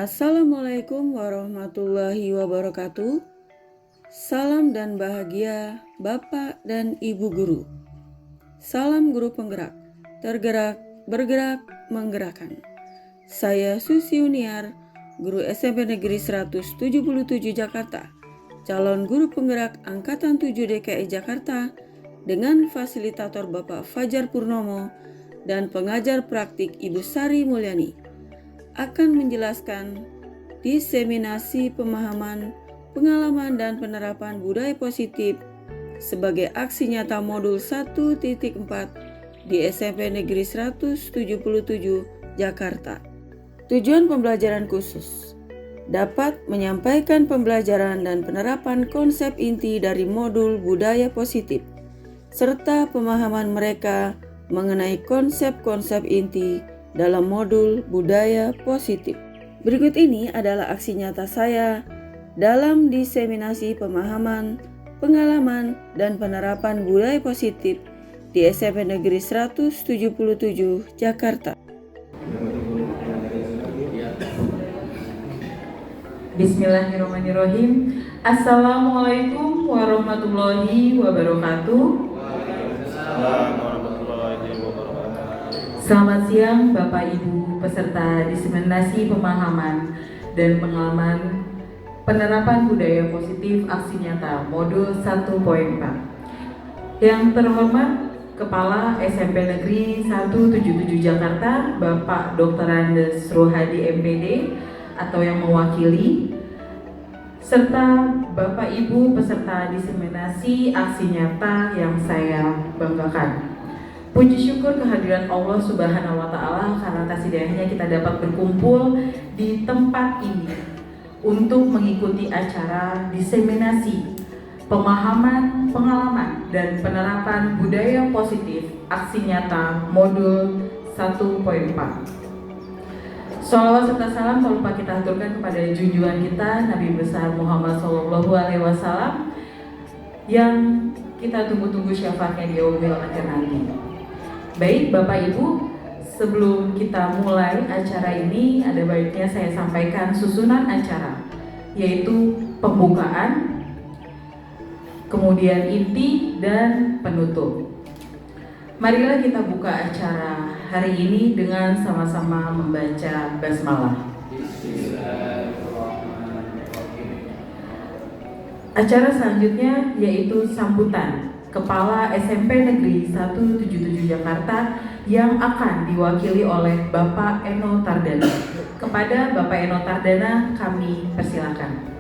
Assalamualaikum warahmatullahi wabarakatuh. Salam dan bahagia Bapak dan Ibu Guru. Salam guru penggerak, tergerak, bergerak, menggerakkan. Saya Susi Uniar, guru SMP Negeri 177 Jakarta, calon guru penggerak Angkatan 7 DKI Jakarta dengan fasilitator Bapak Fajar Purnomo dan pengajar praktik Ibu Sari Mulyani akan menjelaskan diseminasi pemahaman, pengalaman dan penerapan budaya positif sebagai aksi nyata modul 1.4 di SMP Negeri 177 Jakarta. Tujuan pembelajaran khusus dapat menyampaikan pembelajaran dan penerapan konsep inti dari modul budaya positif serta pemahaman mereka mengenai konsep-konsep inti dalam modul budaya positif. Berikut ini adalah aksi nyata saya dalam diseminasi pemahaman, pengalaman, dan penerapan budaya positif di SMP Negeri 177 Jakarta. Bismillahirrahmanirrahim. Assalamualaikum warahmatullahi wabarakatuh. Selamat siang Bapak Ibu peserta diseminasi pemahaman dan pengalaman penerapan budaya positif aksi nyata modul 1.4. Yang terhormat Kepala SMP Negeri 177 Jakarta Bapak Dr. Andes Rohadi MPD atau yang mewakili, serta Bapak Ibu peserta diseminasi aksi nyata yang saya banggakan. Puji syukur kehadiran Allah Subhanahu wa Ta'ala karena atas hidayahnya kita dapat berkumpul di tempat ini untuk mengikuti acara diseminasi pemahaman, pengalaman, dan penerapan budaya positif aksi nyata modul 1.4. Sholawat serta salam tak lupa kita aturkan kepada junjungan kita Nabi besar Muhammad SAW yang kita tunggu-tunggu syafaatnya di yaumil akhir nanti. Baik Bapak Ibu, sebelum kita mulai acara ini ada baiknya saya sampaikan susunan acara, yaitu pembukaan, kemudian inti, dan penutup. Marilah kita buka acara hari ini dengan sama-sama membaca basmalah. Acara selanjutnya yaitu sambutan Kepala SMP Negeri 177 Jakarta yang akan diwakili oleh Bapak Eno Tardana. Kepada Bapak Eno Tardana kami persilakan.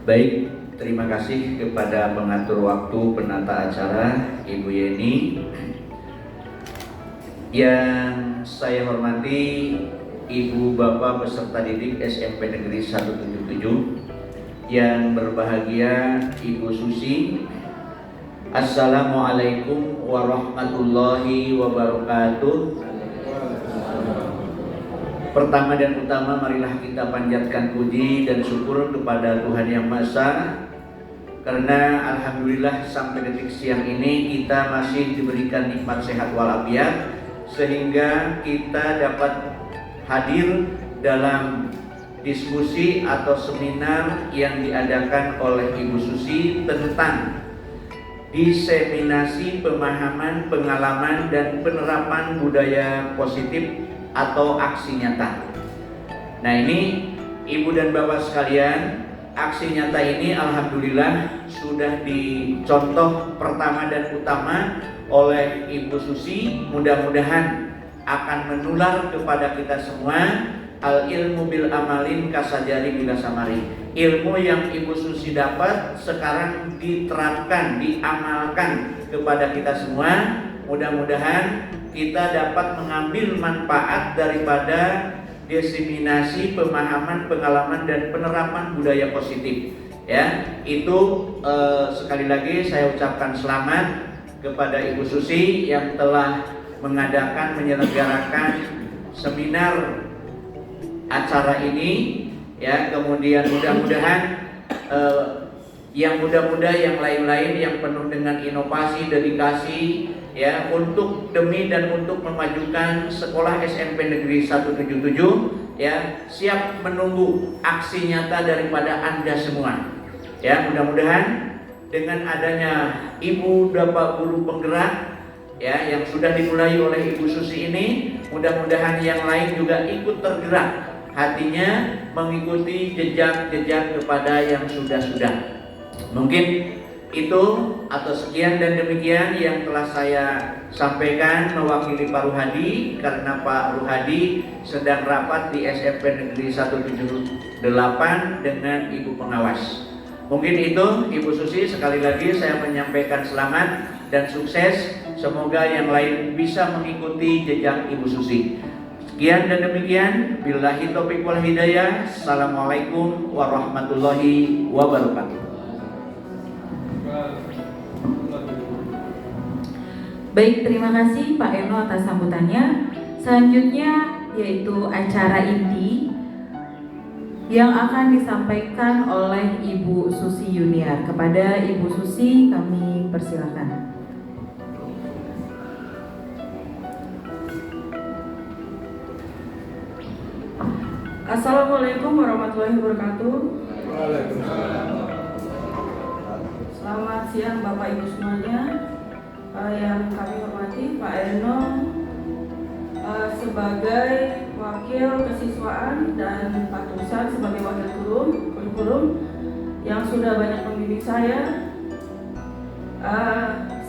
Baik, terima kasih kepada pengatur waktu penata acara Ibu Yeni. Yang saya hormati Ibu Bapak peserta didik SMP Negeri 177, yang berbahagia Ibu Susi. Assalamualaikum warahmatullahi wabarakatuh. Pertama dan utama, marilah kita panjatkan puji dan syukur kepada Tuhan Yang Maha Esa, karena alhamdulillah sampai detik siang ini kita masih diberikan nikmat sehat walafiat, sehingga kita dapat hadir dalam diskusi atau seminar yang diadakan oleh Ibu Susi tentang diseminasi pemahaman, pengalaman, dan penerapan budaya positif atau aksi nyata. Nah, ini Ibu dan Bapak sekalian, aksi nyata ini alhamdulillah sudah dicontoh pertama dan utama oleh Ibu Susi. Mudah-mudahan akan menular kepada kita semua. Al ilmu bil amalin kasajari bila samari. Ilmu yang Ibu Susi dapat sekarang diterapkan, diamalkan kepada kita semua. Mudah-mudahan kita dapat mengambil manfaat daripada diseminasi pemahaman, pengalaman, dan penerapan budaya positif. Ya, itu sekali lagi saya ucapkan selamat kepada Ibu Susi yang telah mengadakan, menyelenggarakan seminar acara ini, ya. Kemudian mudah-mudahan yang muda-muda yang lain-lain yang penuh dengan inovasi, dedikasi, ya untuk demi dan untuk memajukan sekolah SMP Negeri 177 ya, siap menunggu aksi nyata daripada Anda semua. Ya, mudah-mudahan dengan adanya Ibu Bapak Guru penggerak ya yang sudah dimulai oleh Ibu Susi ini, mudah-mudahan yang lain juga ikut tergerak hatinya mengikuti jejak-jejak kepada yang sudah-sudah. Mungkin itu atau sekian dan demikian yang telah saya sampaikan mewakili Pak Ruhadi, karena Pak Ruhadi sedang rapat di SMP Negeri 178 dengan Ibu Pengawas. Mungkin itu Ibu Susi, sekali lagi saya menyampaikan selamat dan sukses. Semoga yang lain bisa mengikuti jejak Ibu Susi. Sekian dan demikian. Billahi taufiq wal hidayah. Assalamualaikum warahmatullahi wabarakatuh. Baik, terima kasih Pak Eno atas sambutannya. Selanjutnya yaitu acara inti yang akan disampaikan oleh Ibu Susi Yuniar. Kepada Ibu Susi kami persilakan. Assalamualaikum warahmatullahi wabarakatuh. Selamat siang Bapak Ibu semuanya. Yang kami hormati Pak Eno sebagai wakil kesiswaan dan Pak Tusan sebagai wakil kurikulum yang sudah banyak membimbing saya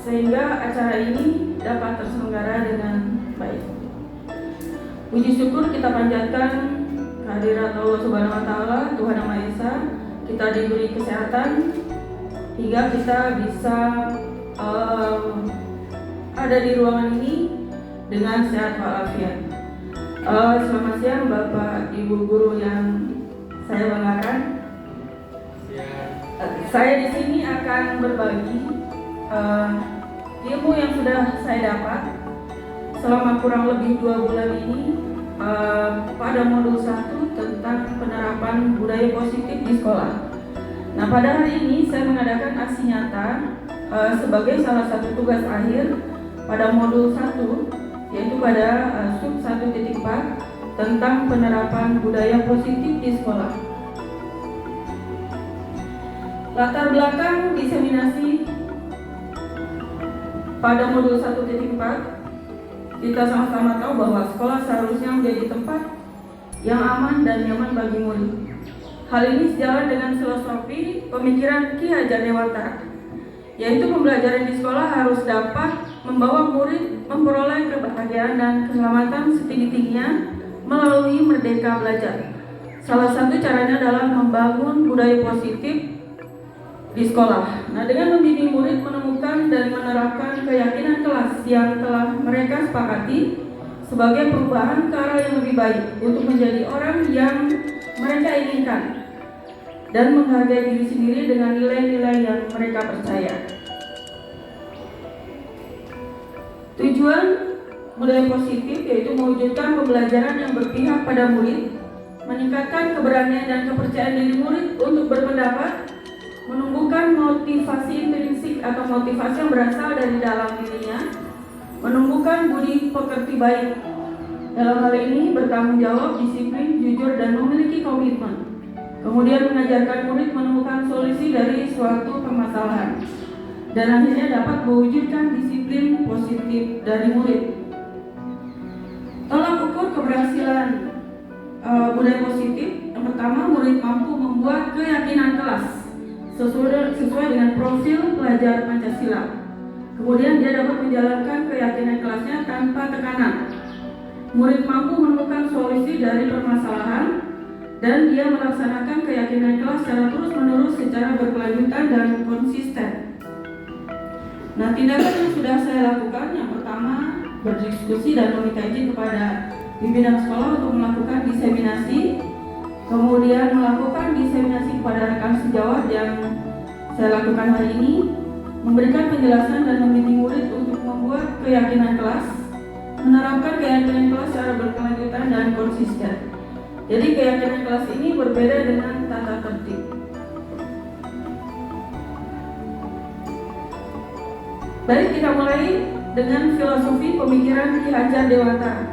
sehingga acara ini dapat terselenggara dengan baik. Puji syukur kita panjatkan kehadirat Allah Subhanahu wa Ta'ala, Tuhan Yang Maha Esa. Kita diberi kesehatan hingga kita bisa ada di ruangan ini dengan sehat walafiat. Selamat siang Bapak Ibu guru yang saya banggakan. Saya di sini akan berbagi ilmu yang sudah saya dapat selama kurang lebih 2 bulan ini pada modul 1 tentang penerapan budaya positif di sekolah. Nah, pada hari ini saya mengadakan aksi nyata sebagai salah satu tugas akhir pada modul 1, yaitu pada sub 1.4 tentang penerapan budaya positif di sekolah. Latar belakang diseminasi pada modul 1.4, kita sama-sama tahu bahwa sekolah seharusnya menjadi tempat yang aman dan nyaman bagi murid. Hal ini sejalan dengan filosofi pemikiran Ki Hajar Dewantara, yaitu pembelajaran di sekolah harus dapat membawa murid memperoleh kebahagiaan dan keselamatan setinggi-tingginya melalui merdeka belajar. Salah satu caranya adalah membangun budaya positif di sekolah. Nah, dengan membimbing murid menemukan dan menerapkan keyakinan kelas yang telah mereka sepakati sebagai perubahan ke arah yang lebih baik untuk menjadi orang yang mereka inginkan dan menghargai diri sendiri dengan nilai-nilai yang mereka percaya. Tujuan budaya positif yaitu mewujudkan pembelajaran yang berpihak pada murid, meningkatkan keberanian dan kepercayaan diri murid untuk berpendapat, menumbuhkan motivasi intrinsik atau motivasi yang berasal dari dalam dirinya, menumbuhkan budi pekerti baik. Dalam hal ini bertanggung jawab, disiplin, jujur, dan memiliki komitmen. Kemudian mengajarkan murid menemukan solusi dari suatu permasalahan, dan akhirnya dapat mewujudkan disiplin positif dari murid. Tolak ukur keberhasilan budaya positif. Yang pertama, murid mampu membuat keyakinan kelas sesuai dengan profil pelajar Pancasila. Kemudian dia dapat menjalankan keyakinan kelasnya tanpa tekanan. Murid mampu menemukan solusi dari permasalahan dan dia melaksanakan keyakinan kelas secara terus-menerus secara berkelanjutan dan konsisten. Nah, tindakan yang sudah saya lakukan, yang pertama berdiskusi dan meminta izin kepada pimpinan sekolah untuk melakukan diseminasi. Kemudian melakukan diseminasi kepada rekan sejawat yang saya lakukan hari ini, memberikan penjelasan dan membimbing murid untuk membuat keyakinan kelas, menerapkan keyakinan kelas secara berkelanjutan dan konsisten. Jadi keyakinan kelas ini berbeda dengan tata tertib. Baik, kita mulai dengan filosofi pemikiran Ki Hajar Dewantara.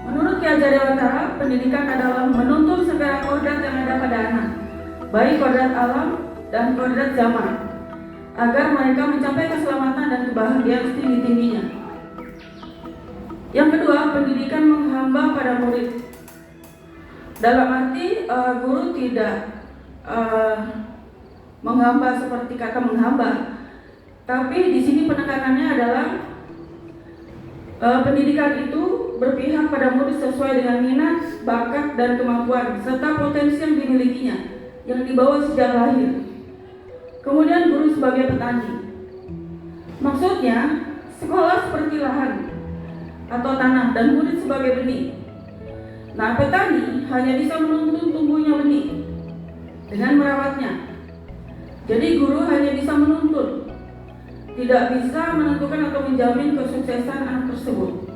Menurut Ki Hajar Dewantara, pendidikan adalah menuntun segala kodrat yang ada pada anak, baik kodrat alam dan kodrat zaman, agar mereka mencapai keselamatan dan kebahagiaan setinggi-tingginya. Yang kedua, pendidikan menghamba pada murid. Dalam arti guru tidak menghamba seperti kata menghamba, tapi di sini penekanannya adalah pendidikan itu berpihak pada murid sesuai dengan minat, bakat, dan kemampuan serta potensi yang dimilikinya yang dibawa sejak lahir. Kemudian guru sebagai petani. Maksudnya, sekolah seperti lahan atau tanah dan murid sebagai benih. Nah, petani hanya bisa menuntun tumbuhnya benih dengan merawatnya. Jadi guru hanya bisa menuntun, tidak bisa menentukan atau menjamin kesuksesan anak tersebut.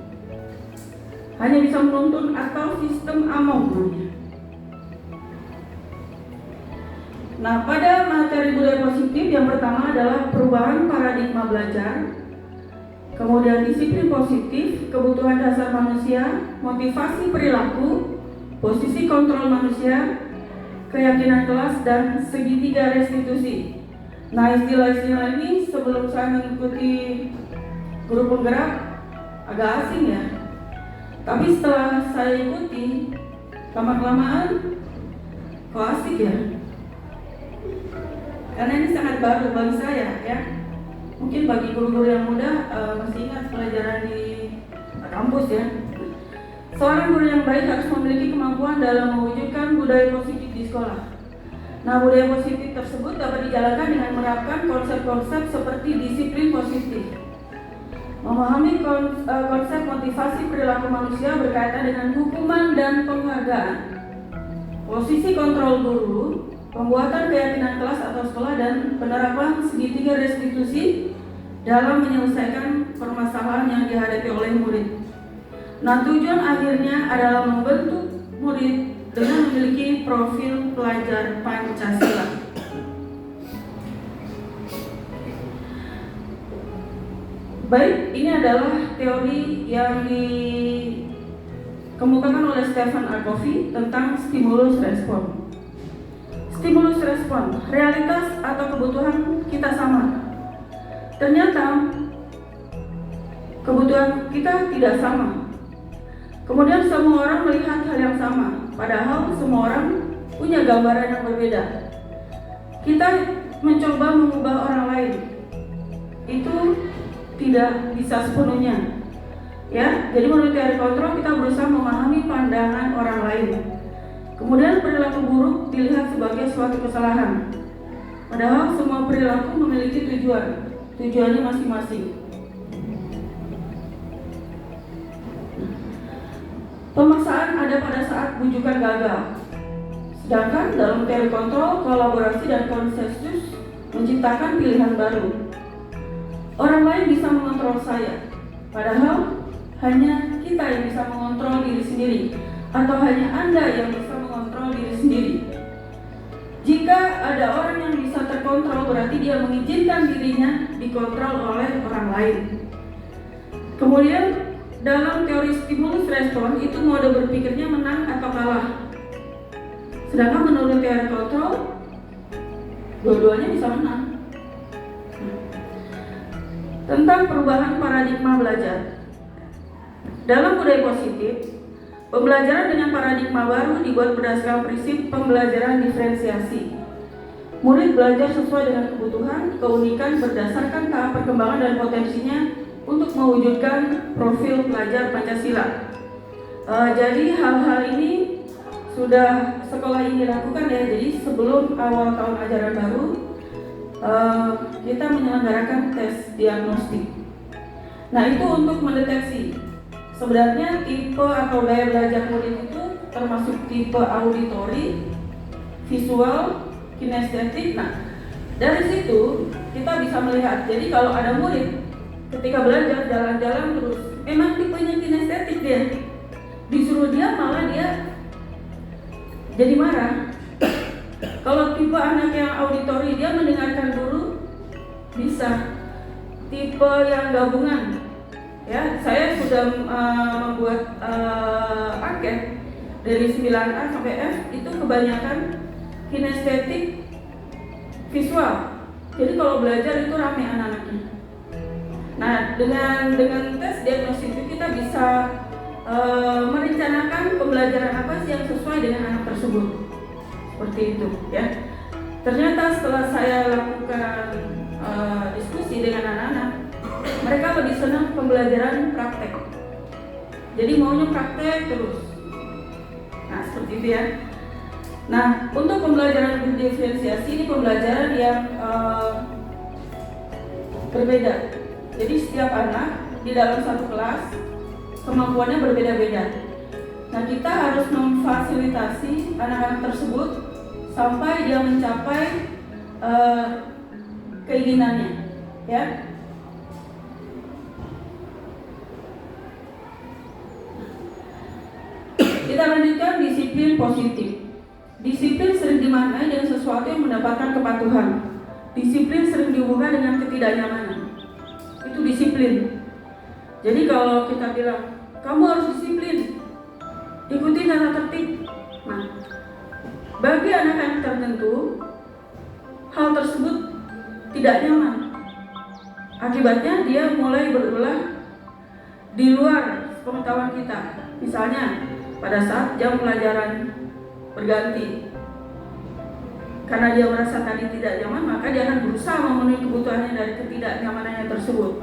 Hanya bisa menuntun atau sistem among namanya. Nah, pada materi budaya positif yang pertama adalah perubahan paradigma belajar, kemudian disiplin positif, kebutuhan dasar manusia, motivasi perilaku, posisi kontrol manusia, keyakinan kelas, dan segitiga restitusi. Nah, istilah-istilah ini sebelum saya mengikuti guru penggerak agak asing ya. Tapi setelah saya ikuti, lama-kelamaan kok asik ya. Karena ini sangat baru bagi saya ya. Mungkin bagi guru-guru yang muda masih ingat pelajaran di kampus ya. Seorang guru yang baik harus memiliki kemampuan dalam mewujudkan budaya positif di sekolah. Nah, budaya positif tersebut dapat dijalankan dengan menerapkan konsep-konsep seperti disiplin positif, memahami konsep motivasi perilaku manusia berkaitan dengan hukuman dan penghargaan, posisi kontrol guru, pembuatan keyakinan kelas atau sekolah, dan penerapan segitiga restitusi dalam menyelesaikan permasalahan yang dihadapi oleh murid. Nah, tujuan akhirnya adalah membentuk murid dengan memiliki profil pelajar Pancasila. Baik, ini adalah teori yang dikemukakan oleh Stephen R. Covey tentang stimulus respon. Stimulus respon, realitas atau kebutuhan kita sama. Ternyata kebutuhan kita tidak sama. Kemudian semua orang melihat hal yang sama, padahal semua orang punya gambaran yang berbeda. Kita mencoba mengubah orang lain, itu tidak bisa sepenuhnya. Ya, jadi menurut teori kontrol kita berusaha memahami pandangan orang lain. Kemudian perilaku buruk dilihat sebagai suatu kesalahan, padahal semua perilaku memiliki tujuannya masing-masing. Pemaksaan ada pada saat bujukan gagal. Sedangkan dalam teori kontrol, kolaborasi dan konsensus menciptakan pilihan baru. Orang lain bisa mengontrol saya, padahal hanya kita yang bisa mengontrol diri sendiri, atau hanya Anda yang bisa mengontrol diri sendiri. Jika ada orang yang bisa terkontrol, berarti dia mengizinkan dirinya dikontrol oleh orang lain. Kemudian dalam teori stimulus respon itu mode berpikirnya menang atau kalah. Sedangkan menurut teori kontrol, dua-duanya bisa menang. Tentang perubahan paradigma belajar. Dalam budaya positif, pembelajaran dengan paradigma baru dibuat berdasarkan prinsip pembelajaran diferensiasi. Murid belajar sesuai dengan kebutuhan, keunikan berdasarkan tahap perkembangan dan potensinya untuk mewujudkan profil pelajar Pancasila. Jadi hal-hal ini sudah sekolah ini lakukan ya. Jadi sebelum awal tahun ajaran baru, kita menyelenggarakan tes diagnostik. Nah, itu untuk mendeteksi sebenarnya tipe atau daya belajar murid itu termasuk tipe auditori, visual, kinestetik. Nah, dari situ kita bisa melihat. Jadi kalau ada murid ketika belajar jalan-jalan terus, memang tipenya kinestetik dia, disuruh dia malah dia jadi marah. Kalau tipe anak yang auditori, dia mendengarkan guru bisa. Tipe yang gabungan, Ya, saya sudah membuat paket dari 9A sampai F itu kebanyakan kinestetik visual. Jadi kalau belajar itu rame anak-anaknya. Nah, dengan tes diagnosis itu kita bisa merencanakan pembelajaran apa sih yang sesuai dengan anak tersebut. Seperti itu, ya. Ternyata setelah saya lakukan diskusi dengan anak-anak, mereka lebih senang pembelajaran praktek. Jadi maunya praktek terus. Nah, seperti itu ya. Nah, untuk pembelajaran berdiferensiasi ini pembelajaran yang berbeda. Jadi setiap anak di dalam satu kelas kemampuannya berbeda-beda. Nah, kita harus memfasilitasi anak-anak tersebut sampai dia mencapai keinginannya, ya. Kita lanjutkan disiplin positif. Disiplin sering dimaknai dengan sesuatu yang mendapatkan kepatuhan. Disiplin sering dihubungkan dengan ketidaknyamanan. Itu disiplin. Jadi kalau kita bilang, kamu harus disiplin, ikuti tata tertib. Nah, bagi anak-anak tertentu, hal tersebut tidak nyaman. Akibatnya dia mulai berulang di luar pengetahuan kita. Misalnya, pada saat jam pelajaran berganti, karena dia merasa tadi tidak nyaman, maka dia akan berusaha memenuhi kebutuhannya dari ketidaknyamanannya tersebut.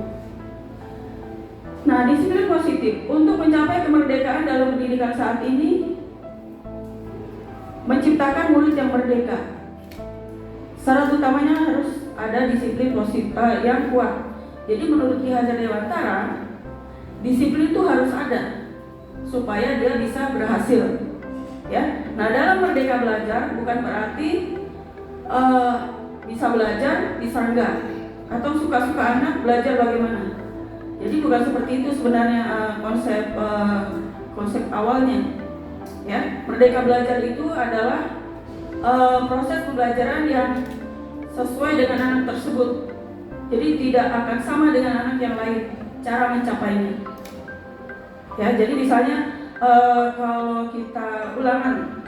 Nah, disiplin positif untuk mencapai kemerdekaan dalam pendidikan saat ini, menciptakan murid yang merdeka. Syarat utamanya harus ada disiplin positif yang kuat. Jadi menurut Ki Hajar Dewantara, disiplin itu harus ada supaya dia bisa berhasil. Ya, nah dalam merdeka belajar bukan berarti bisa belajar bisa enggak, atau suka-suka anak belajar bagaimana. Jadi bukan seperti itu sebenarnya konsep awalnya. Ya, merdeka belajar itu adalah proses pembelajaran yang sesuai dengan anak tersebut. Jadi tidak akan sama dengan anak yang lain cara mencapainya. Ya, jadi misalnya kalau kita ulangan,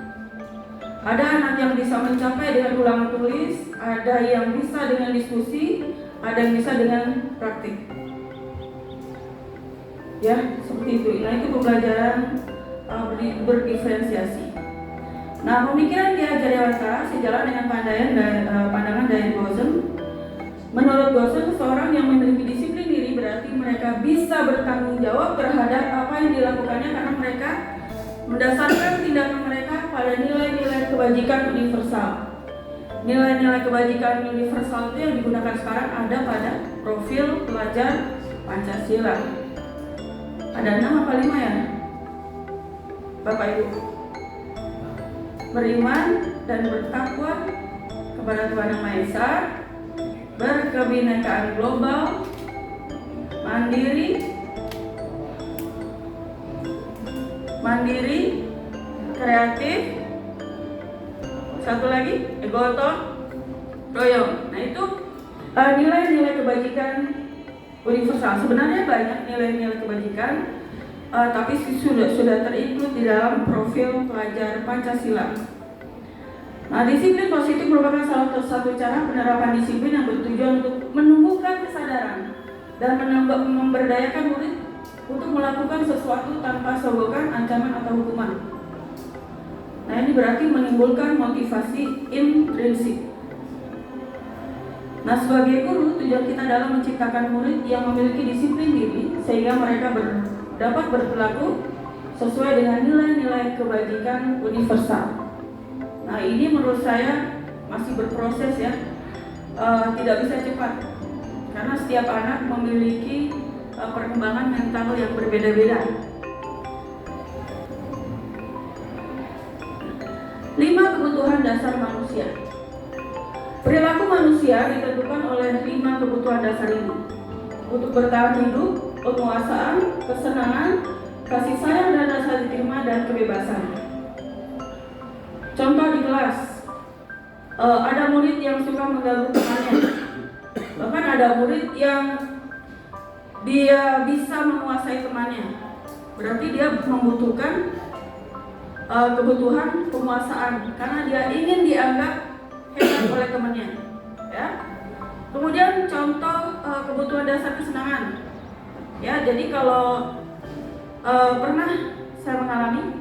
ada anak yang bisa mencapai dengan ulangan tulis, ada yang bisa dengan diskusi, ada yang bisa dengan praktik. Ya, seperti itu. Nah, itu pembelajaran berdiferensiasi. Nah, pemikiran Ki Hajar Dewantara sejalan dengan pandangan dari Gosen. Menurut Gosen, seseorang yang memiliki disiplin diri berarti mereka bisa bertanggung jawab terhadap apa yang dilakukannya karena mereka mendasarkan tindakan mereka pada nilai-nilai kebajikan universal. Nilai-nilai kebajikan universal itu yang digunakan sekarang ada pada profil pelajar Pancasila. Ada 6 apa 5 ya, Bapak Ibu? Beriman dan bertakwa kepada Tuhan Yang Maha Esa, berkebinekaan global, mandiri, kreatif, satu lagi gotong royong. Nah, itu nilai-nilai kebajikan universal. Sebenarnya banyak nilai-nilai kebajikan, tapi sudah terinclude di dalam profil pelajar Pancasila. Nah, disiplin positif merupakan salah satu cara penerapan disiplin yang bertujuan untuk menumbuhkan kesadaran dan memberdayakan murid untuk melakukan sesuatu tanpa sogokan, ancaman atau hukuman. Nah, ini berarti menimbulkan motivasi intrinsik. Nah, sebagai guru, tujuan kita adalah menciptakan murid yang memiliki disiplin diri sehingga mereka dapat berperilaku sesuai dengan nilai-nilai kebajikan universal. Nah, ini menurut saya masih berproses ya, tidak bisa cepat karena setiap anak memiliki perkembangan mental yang berbeda-beda. 5 kebutuhan dasar manusia. Perilaku manusia ditentukan oleh 5 kebutuhan dasar ini: untuk bertahan hidup, penguasaan, kesenangan, kasih sayang dan rasa diterima, dan kebebasan. Contoh di kelas, ada murid yang suka mengganggu temannya, bahkan ada murid yang dia bisa menguasai temannya. Berarti dia membutuhkan kebutuhan penguasaan karena dia ingin dianggap hebat oleh temannya. Ya. Kemudian contoh kebutuhan dasar kesenangan. Ya, jadi kalau pernah saya mengalami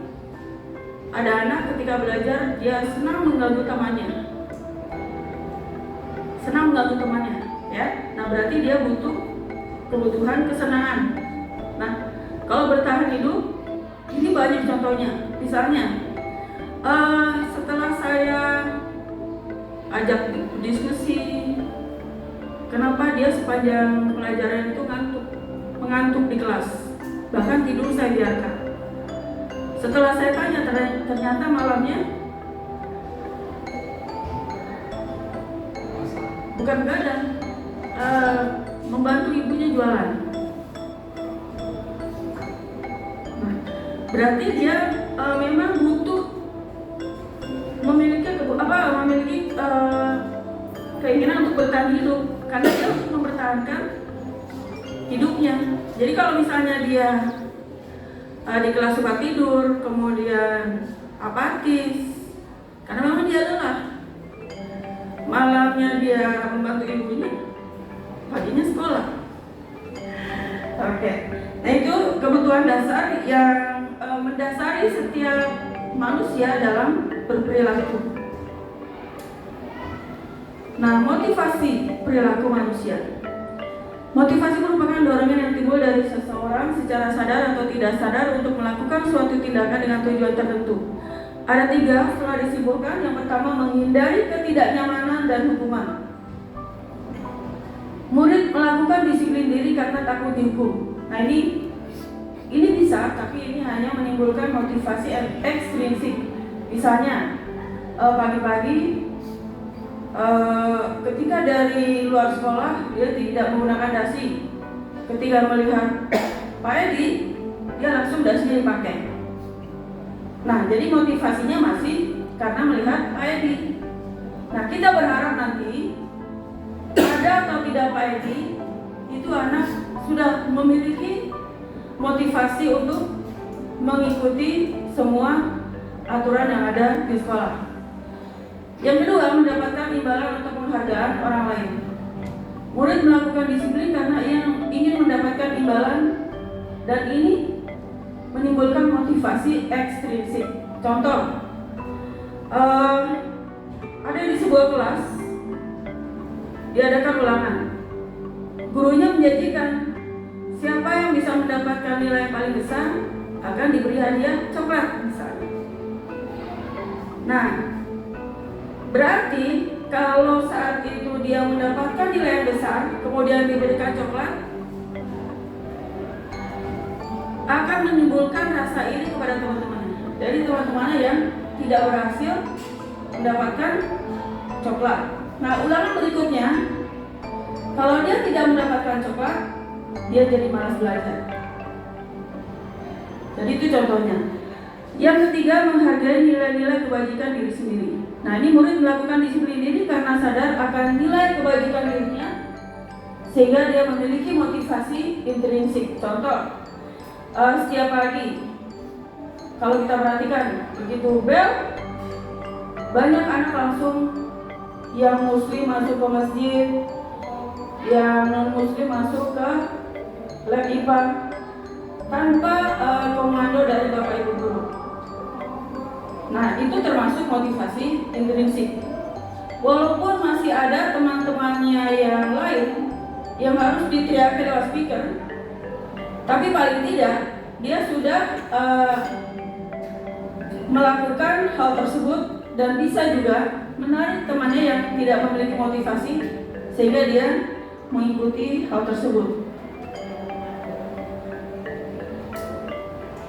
ada anak ketika belajar dia senang mengganggu temannya, ya. Nah berarti dia butuh kebutuhan kesenangan. Nah kalau bertahan hidup ini banyak contohnya. Misalnya setelah saya ajak diskusi, kenapa dia sepanjang pelajaran itu mengantuk di kelas, bahkan tidur saya biarkan. Setelah saya tanya, ternyata malamnya bukan begadang, membantu ibunya jualan. Nah, berarti dia memang butuh memiliki keinginan untuk bertahan hidup karena dia untuk mempertahankan hidupnya. Jadi kalau misalnya dia di kelas suka tidur, kemudian apatis, karena memang dia lelah. Malamnya dia membantu ibunya, paginya sekolah. Oke. Nah itu kebutuhan dasar yang mendasari setiap manusia dalam berperilaku. Nah, motivasi perilaku manusia. Motivasi merupakan dorongan yang timbul dari seseorang secara sadar atau tidak sadar untuk melakukan suatu tindakan dengan tujuan tertentu. Ada 3 setelah disimpulkan. Yang pertama, menghindari ketidaknyamanan dan hukuman. Murid melakukan disiplin diri karena takut dihukum. Nah ini bisa, tapi ini hanya menimbulkan motivasi ekstrinsik. Misalnya pagi-pagi ketika dari luar sekolah dia tidak menggunakan dasi. Ketika melihat Pak Edi, dia langsung dasinya dipakai. Nah, jadi motivasinya masih karena melihat Pak Edi. Nah, kita berharap nanti ada atau tidak Pak Edi, itu anak sudah memiliki motivasi untuk mengikuti semua aturan yang ada di sekolah. Yang kedua, mendapatkan imbalan atau penghargaan orang lain. Murid melakukan disiplin karena ia ingin mendapatkan imbalan dan ini menimbulkan motivasi ekstrinsik. Contoh, ada di sebuah kelas diadakan ulangan. Gurunya menjanjikan siapa yang bisa mendapatkan nilai yang paling besar akan diberi hadiah coklat misalnya. Nah, berarti kalau saat itu dia mendapatkan nilai yang besar, kemudian diberikan coklat, akan menimbulkan rasa iri kepada teman-temannya. Jadi teman-temannya yang tidak berhasil mendapatkan coklat. Nah, ulangan berikutnya, kalau dia tidak mendapatkan coklat, dia jadi malas belajar. Jadi itu contohnya. Yang ketiga, menghargai nilai-nilai kebajikan diri sendiri. Nah, ini murid melakukan disiplin diri karena sadar akan nilai kebajikan dirinya, sehingga dia memiliki motivasi intrinsik. Contoh, setiap pagi, kalau kita perhatikan, begitu bel, banyak anak langsung yang muslim masuk ke masjid, yang non muslim masuk ke lab IPA tanpa komando dari Bapak Ibu guru. Nah, itu termasuk motivasi intrinsik. Walaupun masih ada teman-temannya yang lain yang harus diteriaki lewat speaker, tapi paling tidak dia sudah melakukan hal tersebut dan bisa juga menarik temannya yang tidak memiliki motivasi sehingga dia mengikuti hal tersebut.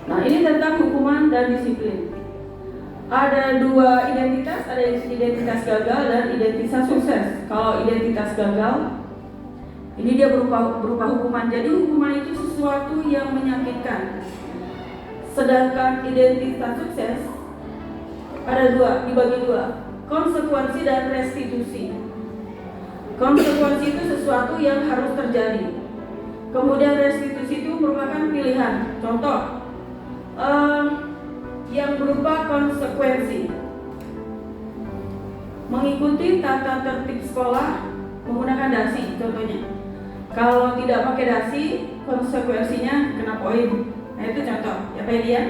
Nah, ini tentang hukuman dan disiplin. Ada 2 identitas, ada identitas gagal dan identitas sukses. Kalau identitas gagal, ini dia berupa hukuman. Jadi hukuman itu sesuatu yang menyakitkan. Sedangkan identitas sukses ada 2, dibagi 2, konsekuensi dan restitusi. Konsekuensi itu sesuatu yang harus terjadi. Kemudian restitusi itu merupakan pilihan. Contoh yang berupa konsekuensi. Mengikuti tata tertib sekolah menggunakan dasi contohnya. Kalau tidak pakai dasi, konsekuensinya kena poin. Nah itu contoh, ya Pak dia.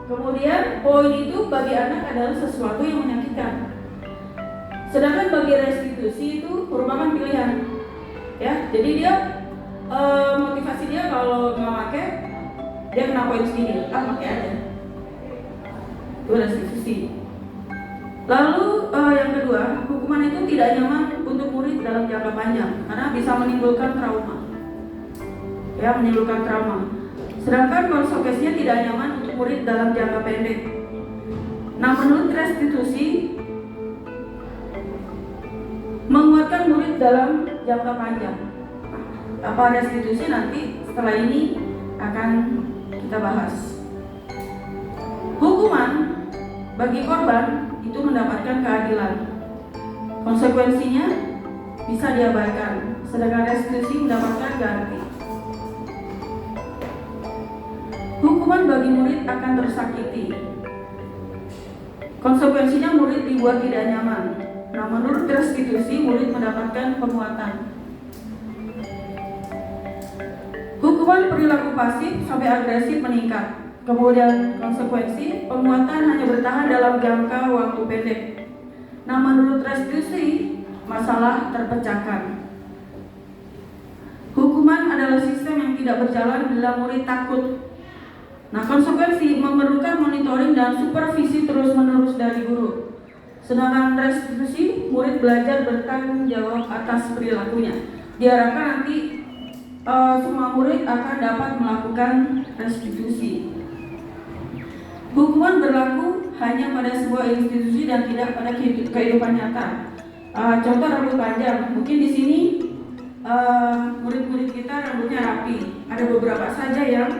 Kemudian poin itu bagi anak adalah sesuatu yang menyakitkan. Sedangkan bagi restitusi itu merupakan pilihan. Ya, jadi dia motivasi dia kalau nggak pakai, dia kena poin segini, pakai aja. Itu restitusi. Lalu yang kedua, hukuman itu tidak nyaman untuk murid dalam jangka panjang karena bisa menimbulkan trauma. Ya, menimbulkan trauma. Sedangkan konsekuensinya tidak nyaman untuk murid dalam jangka pendek. Nah, menurut restitusi menguatkan murid dalam jangka panjang. Apa restitusi nanti setelah ini akan kita bahas. Hukuman bagi korban itu mendapatkan keadilan. Konsekuensinya bisa diabaikan, sedangkan restitusi mendapatkan ganti. Hukuman bagi murid akan tersakiti. Konsekuensinya murid dibuat tidak nyaman. Nah, menurut restitusi murid mendapatkan penguatan. Hukuman perilaku pasif sampai agresif meningkat. Kemudian konsekuensi penguatan hanya bertahan dalam jangka waktu pendek. Nah, menurut restitusi masalah terpecahkan. Hukuman adalah sistem yang tidak berjalan bila murid takut. Nah, konsekuensi memerlukan monitoring dan supervisi terus-menerus dari guru. Sedangkan restitusi murid belajar bertanggung jawab atas perilakunya. Diharapkan nanti semua murid akan dapat melakukan restitusi. Hukuman berlaku hanya pada sebuah institusi dan tidak pada kehidupan nyata. Contoh rambut panjang, mungkin di sini murid-murid kita rambutnya rapi. Ada beberapa saja yang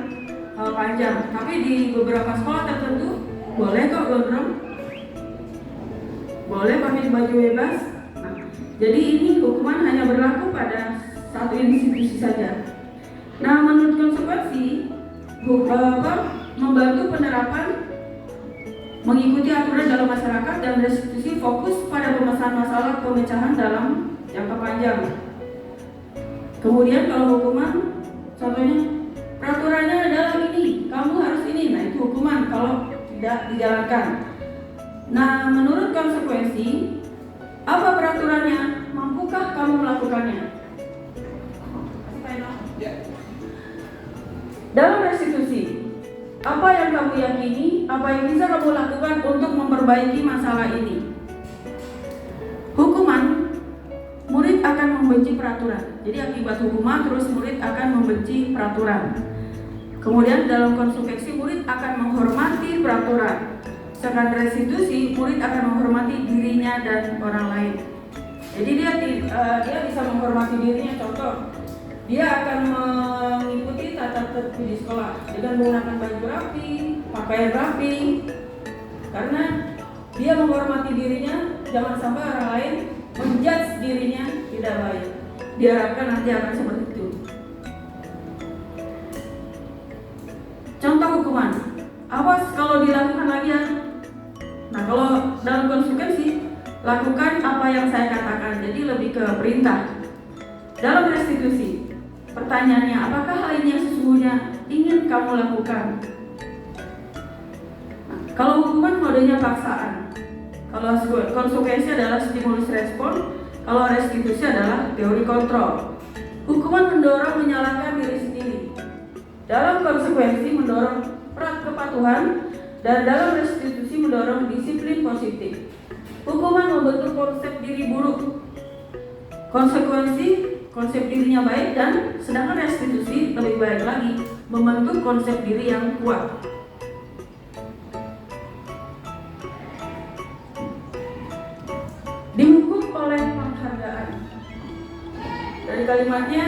panjang, tapi di beberapa sekolah tertentu boleh kok gondrong, boleh pakai baju bebas. Nah, jadi ini hukuman hanya berlaku pada satu institusi saja. Nah, menurut konsekuensi membantu penerapan mengikuti aturan dalam masyarakat dan restitusi fokus pada pemecahan masalah pemecahan dalam jangka panjang. Kemudian kalau hukuman, contohnya peraturannya adalah ini, kamu harus ini. Nah, itu hukuman kalau tidak dijalankan. Nah, menurut konsekuensi, apa peraturannya? Mampukah kamu melakukannya? Dalam restitusi, apa yang kamu yakini, apa yang bisa kamu lakukan untuk memperbaiki masalah ini? Hukuman, murid akan membenci peraturan. Jadi akibat hukuman terus murid akan membenci peraturan. Kemudian dalam konsekuensi murid akan menghormati peraturan. Sedangkan restitusi, murid akan menghormati dirinya dan orang lain. Jadi dia bisa menghormati dirinya. Contoh, dia akan mengikuti tata tertib di sekolah dengan menggunakan baju rapi, pakaian rapi, karena dia menghormati dirinya. Jangan sampai orang lain menjudge dirinya tidak baik. Diharapkan nanti akan seperti itu. Contoh hukuman, awas kalau dilakukan lagi ya. Nah, kalau dalam konsekuensi, lakukan apa yang saya katakan. Jadi lebih ke perintah. Dalam restitusi, pertanyaannya, apakah hal ini yang sesungguhnya ingin kamu lakukan? Nah, kalau hukuman modenya paksaan. Kalau konsekuensi adalah stimulus respon. Kalau restitusi adalah teori kontrol. Hukuman mendorong menyalahkan diri sendiri. Dalam konsekuensi mendorong kepatuhan, dan dalam restitusi mendorong disiplin positif. Hukuman membentuk konsep diri buruk. Konsekuensi konsep dirinya baik, dan sedangkan restitusi lebih baik lagi, membentuk konsep diri yang kuat. Dihukum oleh penghargaan. Dari kalimatnya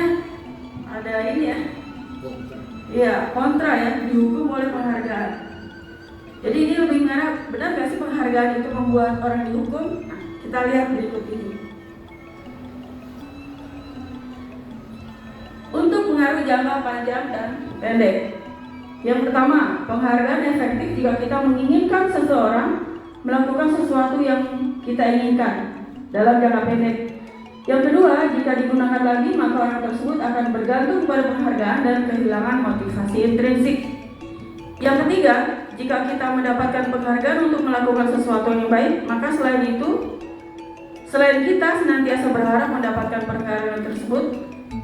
ada ini ya. Iya, kontra ya, dihukum oleh penghargaan. Jadi ini lebih mengarah, benar gak sih penghargaan itu membuat orang dihukum? Nah, kita lihat berikut ini. pengaruh jangka panjang dan pendek. Yang pertama, penghargaan efektif jika kita menginginkan seseorang melakukan sesuatu yang kita inginkan dalam jangka pendek. Yang kedua, jika digunakan lagi maka orang tersebut akan bergantung pada penghargaan dan kehilangan motivasi intrinsik. Yang ketiga, jika kita mendapatkan penghargaan untuk melakukan sesuatu yang baik, maka selain kita senantiasa berharap mendapatkan penghargaan tersebut,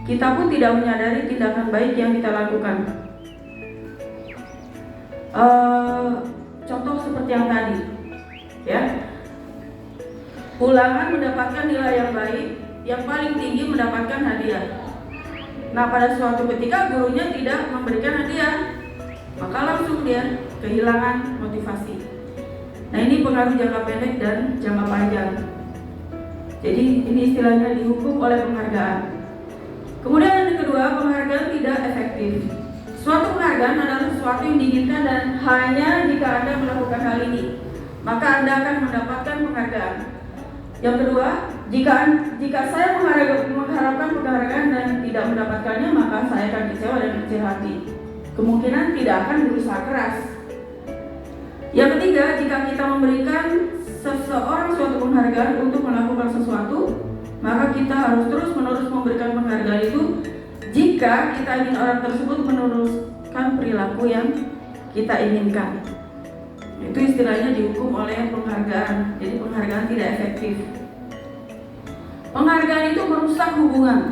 kita pun tidak menyadari tindakan baik yang kita lakukan. Contoh seperti yang tadi, ya, ulangan mendapatkan nilai yang baik, yang paling tinggi mendapatkan hadiah. Nah, pada suatu ketika gurunya tidak memberikan hadiah, maka langsung dia kehilangan motivasi. Nah, ini pengaruh jangka pendek dan jangka panjang. Jadi ini istilahnya dihukum oleh penghargaan. Kemudian yang kedua, penghargaan tidak efektif. Suatu penghargaan adalah sesuatu yang diinginkan dan hanya jika Anda melakukan hal ini, maka Anda akan mendapatkan penghargaan. Yang kedua, jika saya mengharapkan penghargaan dan tidak mendapatkannya, maka saya akan kecewa dan kecil hati. Kemungkinan tidak akan berusaha keras. Yang ketiga, jika kita memberikan seseorang suatu penghargaan untuk melakukan sesuatu, maka kita harus terus-menerus memberikan penghargaan itu jika kita ingin orang tersebut meneruskan perilaku yang kita inginkan. Itu istilahnya dihukum oleh penghargaan. Jadi penghargaan tidak efektif. Penghargaan itu merusak hubungan.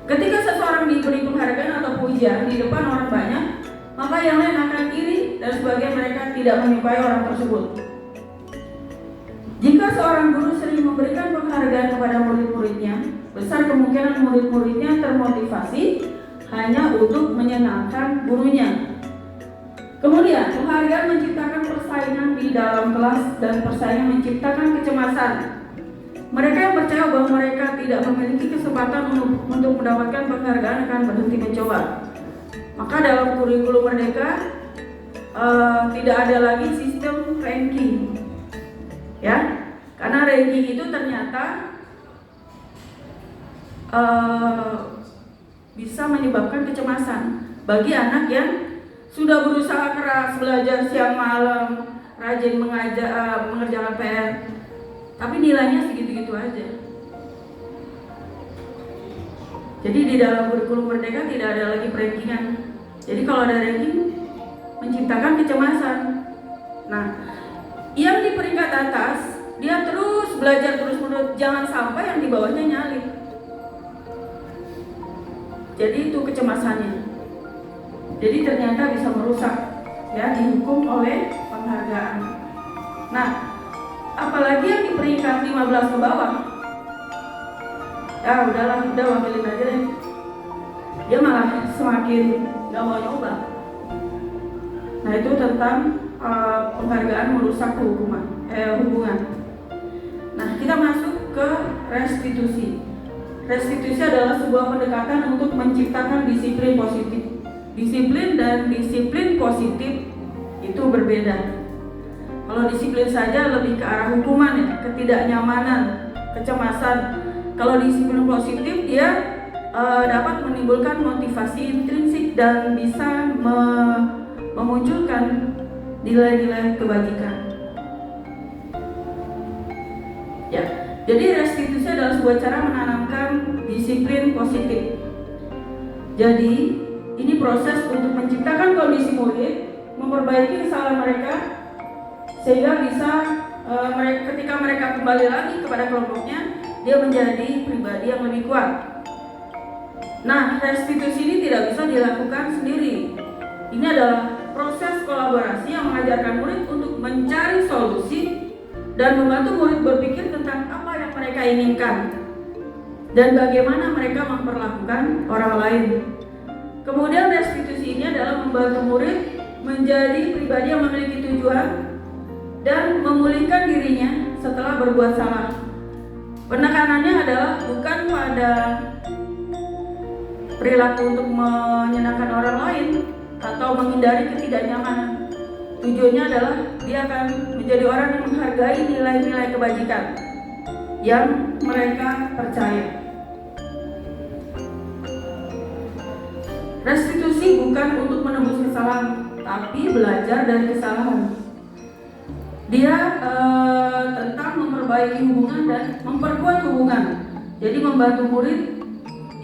Ketika seseorang diberi penghargaan atau pujian di depan orang banyak, maka yang lain akan iri dan sebagian mereka tidak menyukai orang tersebut. Jika seorang guru sering memberikan penghargaan kepada murid-muridnya, besar kemungkinan murid-muridnya termotivasi hanya untuk menyenangkan gurunya. Kemudian, penghargaan menciptakan persaingan di dalam kelas dan persaingan menciptakan kecemasan. Mereka yang percaya bahwa mereka tidak memiliki kesempatan untuk mendapatkan penghargaan akan berhenti mencoba. Maka dalam kurikulum Merdeka tidak ada lagi sistem ranking. Ya, karena ranking itu ternyata bisa menyebabkan kecemasan bagi anak yang sudah berusaha keras, belajar siang malam, rajin mengerjakan PR, tapi nilainya segitu-gitu aja. Jadi di dalam kurikulum Merdeka tidak ada lagi rankingan. Jadi kalau ada ranking menciptakan kecemasan. Nah, yang di peringkat atas dia terus belajar terus-menerus, jangan sampai yang di bawahnya nyalip. Jadi itu kecemasannya. Jadi ternyata bisa merusak, ya, dihukum oleh penghargaan. Nah, apalagi yang di peringkat 15 ke bawah, ya udahlah, udah wakilin aja deh. Dia malah semakin gak mau nyoba. Nah, itu tentang penghargaan merusak hubungan. Nah, kita masuk ke restitusi. Restitusi adalah sebuah pendekatan untuk menciptakan disiplin positif. Disiplin dan disiplin positif itu berbeda. Kalau disiplin saja lebih ke arah hukuman, ya, ketidaknyamanan, kecemasan. Kalau disiplin positif dia dapat menimbulkan motivasi intrinsik dan bisa memunculkan nilai-nilai kebajikan. Ya, jadi restitusi adalah sebuah cara menanamkan disiplin positif. Jadi ini proses untuk menciptakan kondisi murid, memperbaiki kesalahan mereka, sehingga bisa ketika mereka kembali lagi kepada kelompoknya, dia menjadi pribadi yang lebih kuat. Nah, restitusi ini tidak bisa dilakukan sendiri. Ini adalah proses kolaborasi yang mengajarkan murid untuk mencari solusi dan membantu murid berpikir tentang apa yang mereka inginkan dan bagaimana mereka memperlakukan orang lain. Kemudian restitusi ini adalah membantu murid menjadi pribadi yang memiliki tujuan dan memulihkan dirinya setelah berbuat salah. Penekanannya adalah bukan pada perilaku untuk menyenangkan orang lain atau menghindari ketidaknyamanan. Tujuannya adalah dia akan menjadi orang yang menghargai nilai-nilai kebajikan yang mereka percaya. Restitusi bukan untuk menebus kesalahan, tapi belajar dari kesalahan. Dia tentang memperbaiki hubungan dan memperkuat hubungan. Jadi membantu murid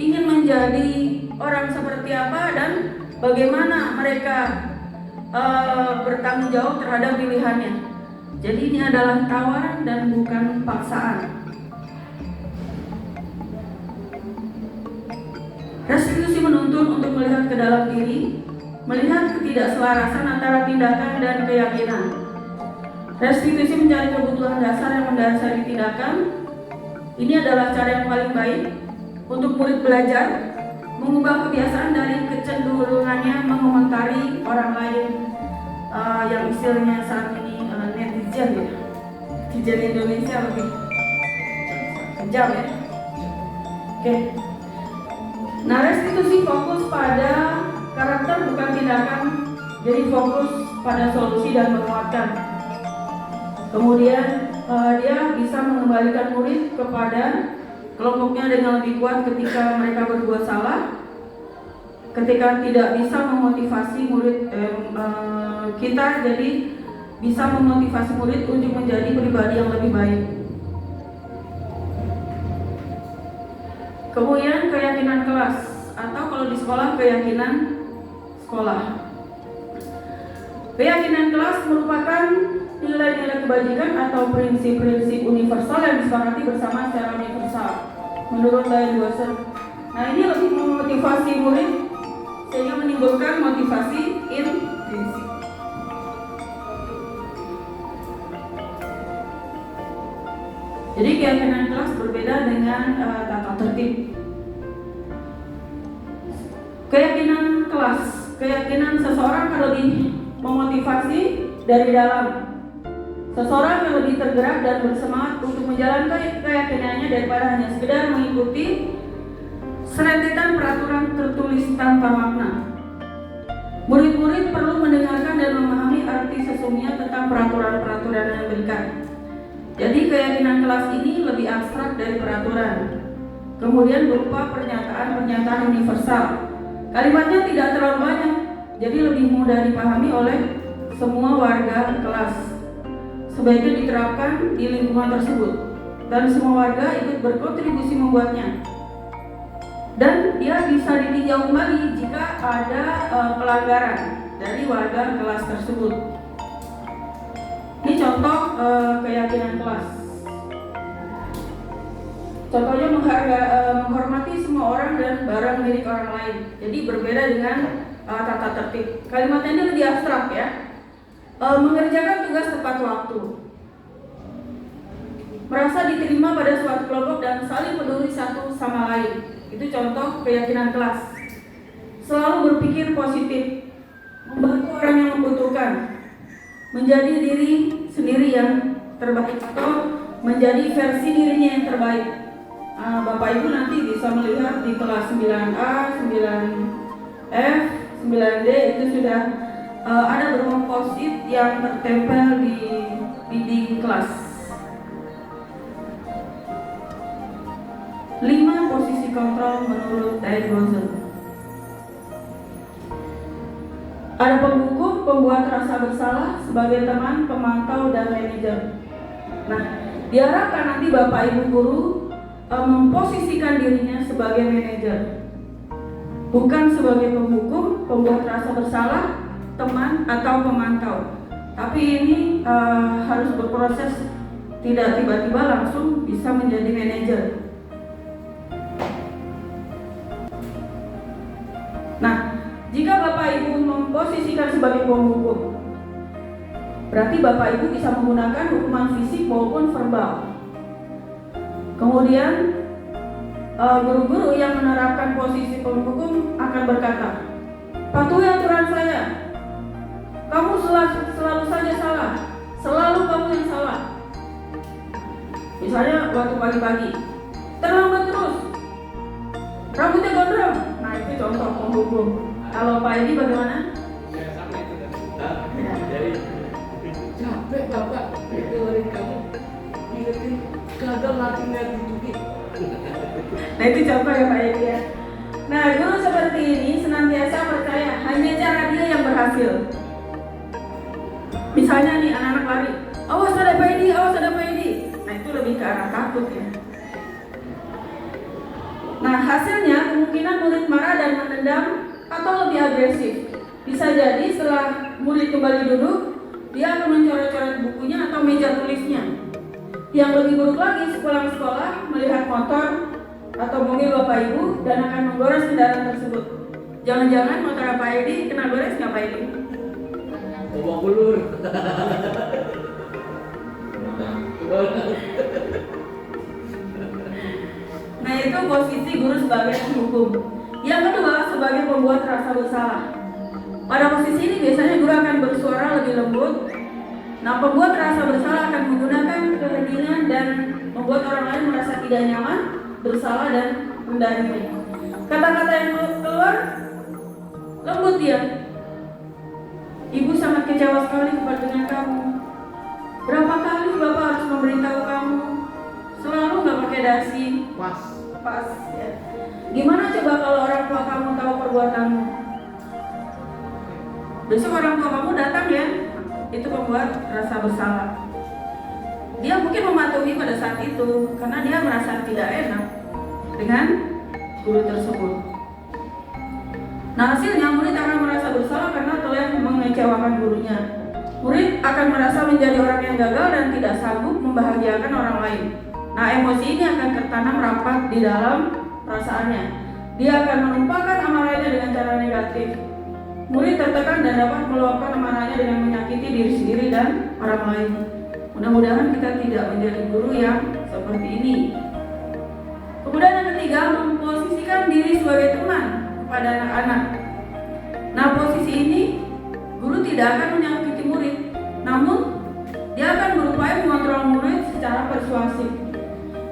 ingin menjadi orang seperti apa dan bagaimana mereka bertanggung jawab terhadap pilihannya. Jadi ini adalah tawaran dan bukan paksaan. Restitusi menuntun untuk melihat ke dalam diri, melihat ketidakselarasan antara tindakan dan keyakinan. Restitusi mencari kebutuhan dasar yang mendasari tindakan. Ini adalah cara yang paling baik untuk murid belajar, mengubah kebiasaan dari kecenderungannya mengomentari orang lain, yang istilahnya saat ini netizen ya. Netizen Indonesia lebih kejam ya. Oke. Nah, restitusi fokus pada karakter bukan tindakan, jadi fokus pada solusi dan menguatkan. Kemudian dia bisa mengembalikan murid kepada kelompoknya dengan lebih kuat ketika mereka berbuat salah. Ketika tidak bisa memotivasi murid kita, jadi bisa memotivasi murid untuk menjadi pribadi yang lebih baik. Kemudian keyakinan kelas, atau kalau di sekolah keyakinan sekolah. Keyakinan kelas merupakan nilai-nilai kebajikan atau prinsip-prinsip universal yang disepakati bersama secara universal menurut Leysen. Nah, ini lebih memotivasi murid sehingga menimbulkan motivasi intrinsik. Jadi keyakinan kelas berbeda dengan tata tertib. Keyakinan kelas, keyakinan seseorang akan lebih memotivasi dari dalam. Seseorang yang lebih tergerak dan bersemangat untuk menjalankan keyakinannya daripada hanya sekedar mengikuti serentetan peraturan tertulis tanpa makna. Murid-murid perlu mendengarkan dan memahami arti sesungguhnya tentang peraturan-peraturan yang diberikan. Jadi keyakinan kelas ini lebih abstrak dari peraturan. Kemudian berupa pernyataan-pernyataan universal. Kalimatnya tidak terlalu banyak, jadi lebih mudah dipahami oleh semua warga kelas. Sebaiknya diterapkan di lingkungan tersebut dan semua warga ikut berkontribusi membuatnya. Dan dia bisa ditinjau kembali jika ada pelanggaran dari warga kelas tersebut. Ini contoh keyakinan kelas. Contohnya menghormati semua orang dan barang milik orang lain. Jadi berbeda dengan tata tertib. Kalimatnya ini lebih abstrak ya. Mengerjakan tugas tepat waktu. Merasa diterima pada suatu kelompok dan saling peduli satu sama lain. Itu contoh keyakinan kelas. Selalu berpikir positif, membantu orang yang membutuhkan, menjadi diri sendiri yang terbaik atau menjadi versi dirinya yang terbaik. Bapak Ibu nanti bisa melihat di kelas 9A, 9F, 9D itu sudah ada beberapa post-it yang tertempel di dinding kelas. 5 posisi kontrol menurut Leysen. Ada penghukum, pembuat rasa bersalah sebagai teman, pemantau, dan manajer. Nah, diharapkan nanti Bapak Ibu guru memposisikan dirinya sebagai manajer, bukan sebagai penghukum, pembuat rasa bersalah, teman, atau pemantau. Tapi ini harus berproses, tidak tiba-tiba langsung bisa menjadi manajer. Nah, jika Bapak Ibu memposisikan sebagai penghukum, berarti Bapak Ibu bisa menggunakan hukuman fisik maupun verbal. Kemudian guru-guru yang menerapkan posisi penghukum akan berkata, patuhi aturan saya, kamu selalu saja salah, selalu kamu yang salah. Misalnya waktu pagi-pagi, terlambat terus, rambutnya gondrong. Nah, itu contoh penghukum. Kalau Pak Edi bagaimana? Ya, sama itu kan. Jadi capek Bapak dengerin kamu ingetin gagal latihan gitu. Nah, itu contoh ya Pak Edi ya. Nah, guru seperti ini senantiasa percaya hanya cara dia yang berhasil. Misalnya nih anak-anak lari, awas ada Pak Edi, awas ada Pak Edi. Nah, itu lebih ke arah takut ya. Nah, hasilnya kemungkinan murid marah dan menendam atau lebih agresif. Bisa jadi setelah murid kembali duduk, dia akan mencoret-coret bukunya atau meja tulisnya. Yang lebih buruk lagi, sepulang sekolah melihat motor atau mobil Bapak Ibu dan akan menggores kendaraan tersebut. Jangan-jangan motor Pak Edi kena gores nggak Pak Edi? Ngomong ulur. Nah, itu posisi guru sebagai penghukum. Yang kedua, sebagai pembuat rasa bersalah. Pada posisi ini biasanya guru akan bersuara lebih lembut. Nah, pembuat rasa bersalah akan menggunakan kehadiran dan membuat orang lain merasa tidak nyaman, bersalah dan mendahului. Kata-kata yang keluar lembut dia. Ibu sangat kecewa sekali dengan kamu. Berapa kali Bapak harus memberitahu kamu? Selalu nggak pakai dasi. Pas ya. Gimana coba kalau orang tua kamu tahu perbuatanmu? Besok orang tua kamu datang ya. Itu membuat rasa bersalah. Dia mungkin mematuhi pada saat itu karena dia merasa tidak enak dengan guru tersebut. Nah, hasilnya murid akan merasa bersalah karena telah mengecewakan gurunya. Murid akan merasa menjadi orang yang gagal dan tidak sanggup membahagiakan orang lain. Nah, emosi ini akan tertanam rapat di dalam perasaannya. Dia akan menumpahkan amarahnya dengan cara negatif. Murid tertekan dan dapat meluapkan amarahnya dengan menyakiti diri sendiri dan orang lain. Mudah-mudahan kita tidak menjadi guru yang seperti ini. Kemudian yang ketiga, memposisikan diri sebagai teman kepada anak-anak. Nah, posisi ini guru tidak akan menyakiti murid, namun dia akan berupaya mengontrol murid secara persuasif.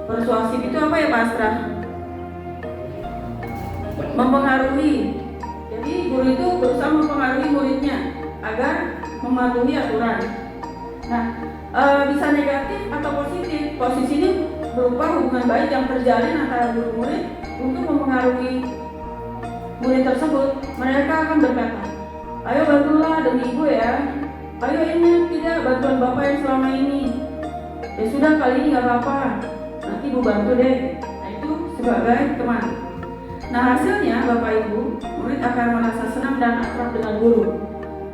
Persuasif itu apa ya Pak Astra? Mempengaruhi. Jadi guru itu berusaha mempengaruhi muridnya agar mematuhi aturan. Nah, bisa negatif atau positif. Posisi ini berupa hubungan baik yang terjalin antara guru murid untuk mempengaruhi murid tersebut. Mereka akan berkata, ayo bantulah demi ibu ya. Ayo ini tidak bantuan bapak yang selama ini. Ya sudah, kali ini gak apa-apa, nanti ibu bantu deh. Nah, itu sebagai teman. Nah, hasilnya bapak ibu murid akan merasa senang dan akrab dengan guru.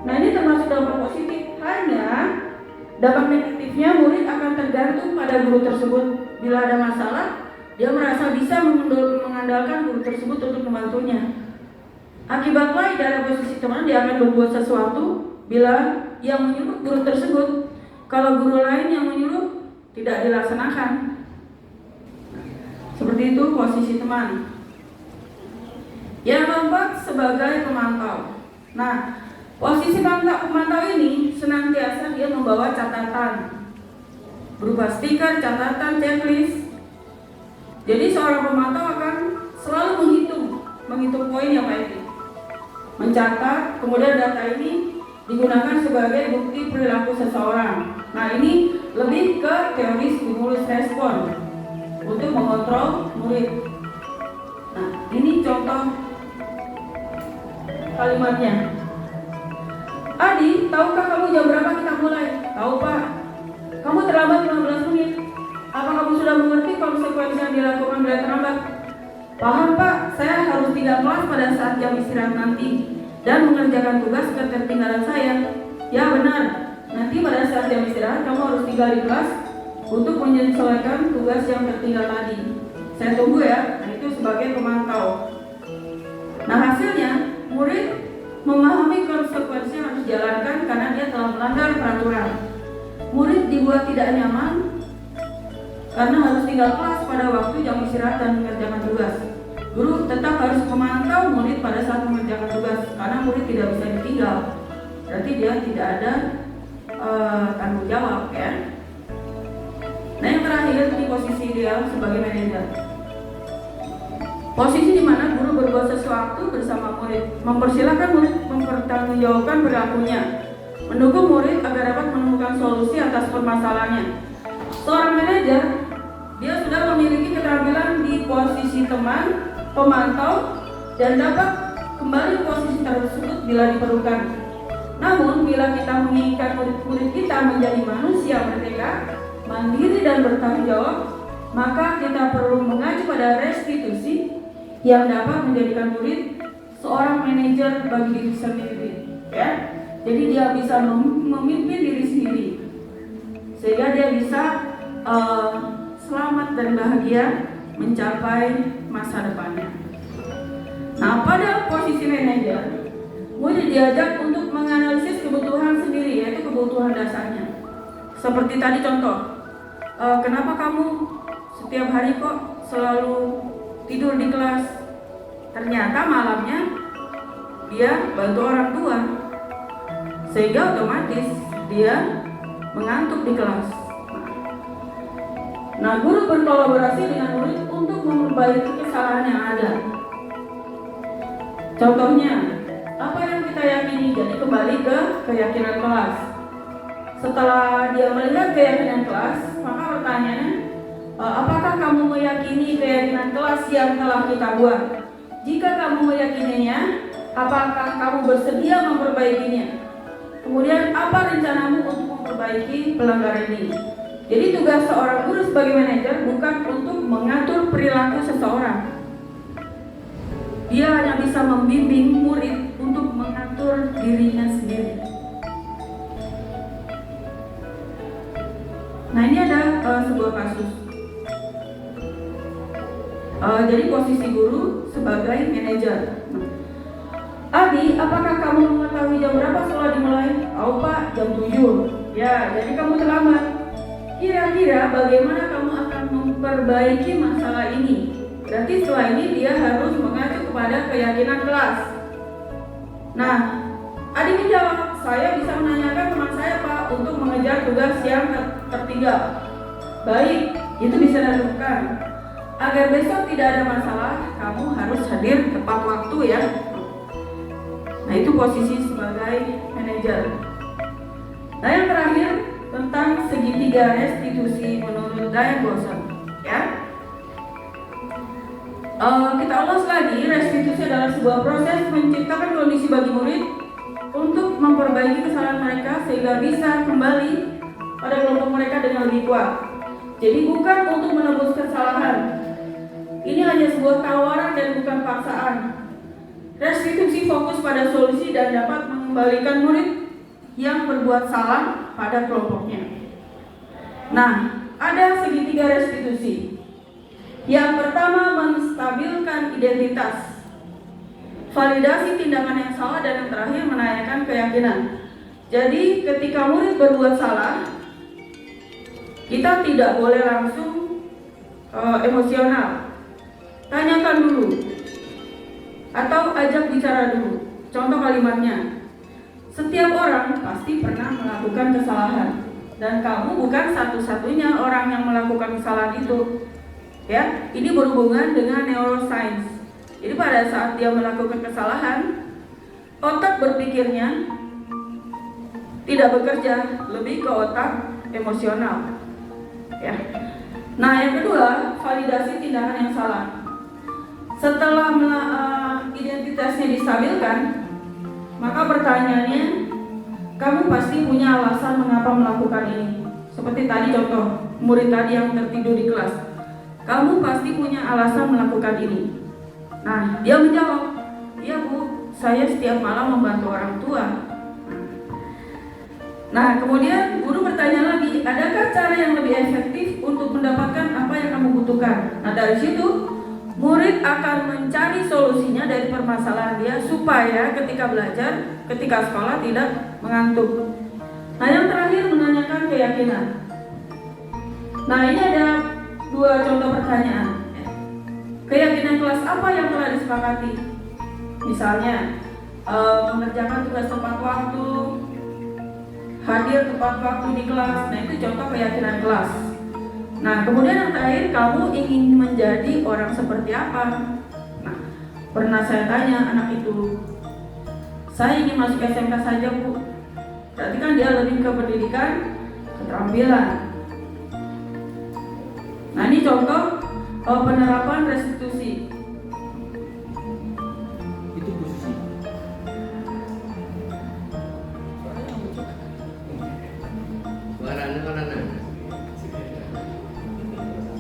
Nah, ini termasuk dampak positif. Hanya dampak negatifnya murid akan tergantung pada guru tersebut. Bila ada masalah, dia merasa bisa mengandalkan guru tersebut untuk membantunya. Akibat lain dari posisi teman, dia akan berbuat sesuatu bila yang menyuruh guru tersebut. Kalau guru lain yang menyuruh tidak dilaksanakan. Seperti itu posisi teman. Yang keempat, sebagai pemantau. Nah, posisi pemantau ini senantiasa dia membawa catatan berupa stiker, catatan, checklist. Jadi seorang pemantau akan selalu menghitung poin yang baik, mencatat, kemudian data ini digunakan sebagai bukti perilaku seseorang. Nah, ini lebih ke teori stimulus respon untuk mengontrol murid. Nah, ini contoh kalimatnya. Adi, tahukah kamu jam berapa kita mulai? Tahu Pak. Kamu terlambat 15 menit. Apa kamu sudah mengerti konsekuensi yang dilakukan bila terlambat? Paham Pak, saya harus tinggal kelas pada saat jam istirahat nanti dan mengerjakan tugas ketertinggalan saya. Ya benar, nanti pada saat jam istirahat kamu harus tinggal di kelas untuk menyesuaikan tugas yang tertinggal tadi. Saya tunggu ya. Nah, itu sebagai pemantau. Nah, hasilnya murid memahami konsekuensi yang harus dijalankan karena dia telah melanggar peraturan. Murid dibuat tidak nyaman karena harus tinggal kelas pada waktu jam istirahat dan mengerjakan tugas. Guru tetap harus memantau murid pada saat mengerjakan tugas karena murid tidak bisa ditinggal. Berarti dia tidak ada tanggung jawab ya. Nah, yang terakhir di posisi ideal sebagai manajer. Posisi di mana guru berbuat sesuatu bersama murid, mempersilahkan murid mempertanggungjawabkan perilakunya, mendukung murid agar dapat menemukan solusi atas permasalahannya. Seorang manajer, dia sudah memiliki keterampilan di posisi teman, pemantau, dan dapat kembali ke posisi tersebut bila diperlukan. Namun, bila kita menginginkan murid-murid kita menjadi manusia merdeka, mandiri dan bertanggung jawab, maka kita perlu mengacu pada restitusi yang dapat menjadikan murid seorang manajer bagi diri sendiri, ya. Jadi dia bisa memimpin diri sendiri, sehingga dia bisa selamat dan bahagia mencapai masa depannya. Nah, pada posisi manajer, murid diajak untuk menganalisis kebutuhan sendiri, yaitu kebutuhan dasarnya. Seperti tadi contoh, kenapa kamu setiap hari kok selalu tidur di kelas? Ternyata malamnya dia bantu orang tua, sehingga otomatis dia mengantuk di kelas. Nah, guru berkolaborasi dengan murid untuk memperbaiki kesalahan yang ada. Contohnya, apa yang kita yakini, jadi kembali ke keyakinan kelas. Setelah dia melihat keyakinan kelas, maka pertanyaannya, apakah kamu meyakini keyakinan kelas yang telah kita buat? Jika kamu meyakininya, apakah kamu bersedia memperbaikinya? Kemudian, apa rencanamu untuk memperbaiki pelanggaran ini? Jadi tugas seorang guru sebagai manajer bukan untuk mengatur perilaku seseorang. Dia hanya bisa membimbing murid untuk mengatur dirinya sendiri. Nah, ini ada sebuah kasus. Jadi posisi guru sebagai manajer. Adi, apakah kamu mengetahui jam berapa sekolah dimulai? Oh Pak, jam 7. Ya, jadi kamu terlambat. Kira-kira bagaimana kamu akan memperbaiki masalah ini? Berarti setelah ini dia harus mengacu kepada keyakinan kelas. Nah, Adi menjawab, saya bisa menanyakan teman saya Pak untuk mengejar tugas yang tertinggal. Baik, itu bisa dilakukan. Agar besok tidak ada masalah, kamu harus hadir tepat waktu ya. Nah, itu posisi sebagai manajer. Nah, yang terakhir tentang segitiga restitusi menurut Diane Bosson, ya. Kita ulas lagi, restitusi adalah sebuah proses menciptakan kondisi bagi murid untuk memperbaiki kesalahan mereka sehingga bisa kembali pada kelompok mereka dengan lebih kuat. Jadi bukan untuk menebus kesalahan. Ini hanya sebuah tawaran dan bukan paksaan. Restitusi fokus pada solusi dan dapat mengembalikan murid yang berbuat salah pada kelompoknya. Nah, ada segitiga restitusi. Yang pertama, menstabilkan identitas, validasi tindakan yang salah, dan yang terakhir menanyakan keyakinan. Jadi ketika murid berbuat salah, kita tidak boleh langsung emosional. Tanyakan dulu atau ajak bicara dulu. Contoh kalimatnya, setiap orang pasti pernah melakukan kesalahan, dan kamu bukan satu-satunya orang yang melakukan kesalahan itu. Ya, ini berhubungan dengan neuroscience. Jadi pada saat dia melakukan kesalahan, otak berpikirnya tidak bekerja, lebih ke otak emosional. Ya. Nah, yang kedua, validasi tindakan yang salah. Setelah identitasnya distabilkan, maka pertanyaannya, kamu pasti punya alasan mengapa melakukan ini. Seperti tadi contoh murid tadi yang tertidur di kelas. Kamu pasti punya alasan melakukan ini. Nah, dia menjawab, iya Bu, saya setiap malam membantu orang tua. Nah, kemudian guru bertanya lagi, adakah cara yang lebih efektif untuk mendapatkan apa yang kamu butuhkan? Nah, dari situ murid akan mencari solusinya dari permasalahan dia supaya ketika belajar, ketika sekolah tidak mengantuk. Nah, yang terakhir menanyakan keyakinan. Nah, ini ada dua contoh pertanyaan. Keyakinan kelas apa yang telah disepakati? Misalnya, mengerjakan tugas tepat waktu, hadir tepat waktu di kelas. Nah, itu contoh keyakinan kelas. Nah, kemudian yang terakhir, kamu ingin menjadi orang seperti apa? Nah, pernah saya tanya anak itu, saya ingin masuk SMK saja Bu. Berarti kan dia lebih ke pendidikan, keterampilan. Nah, ini contoh penerapan restitusi.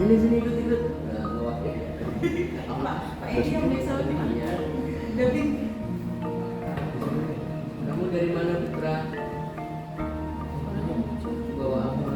Sini ikut. Nah, bawa. Pak Edi yang biasa Iya. David. Kamu dari mana, Putra? Bawa apa?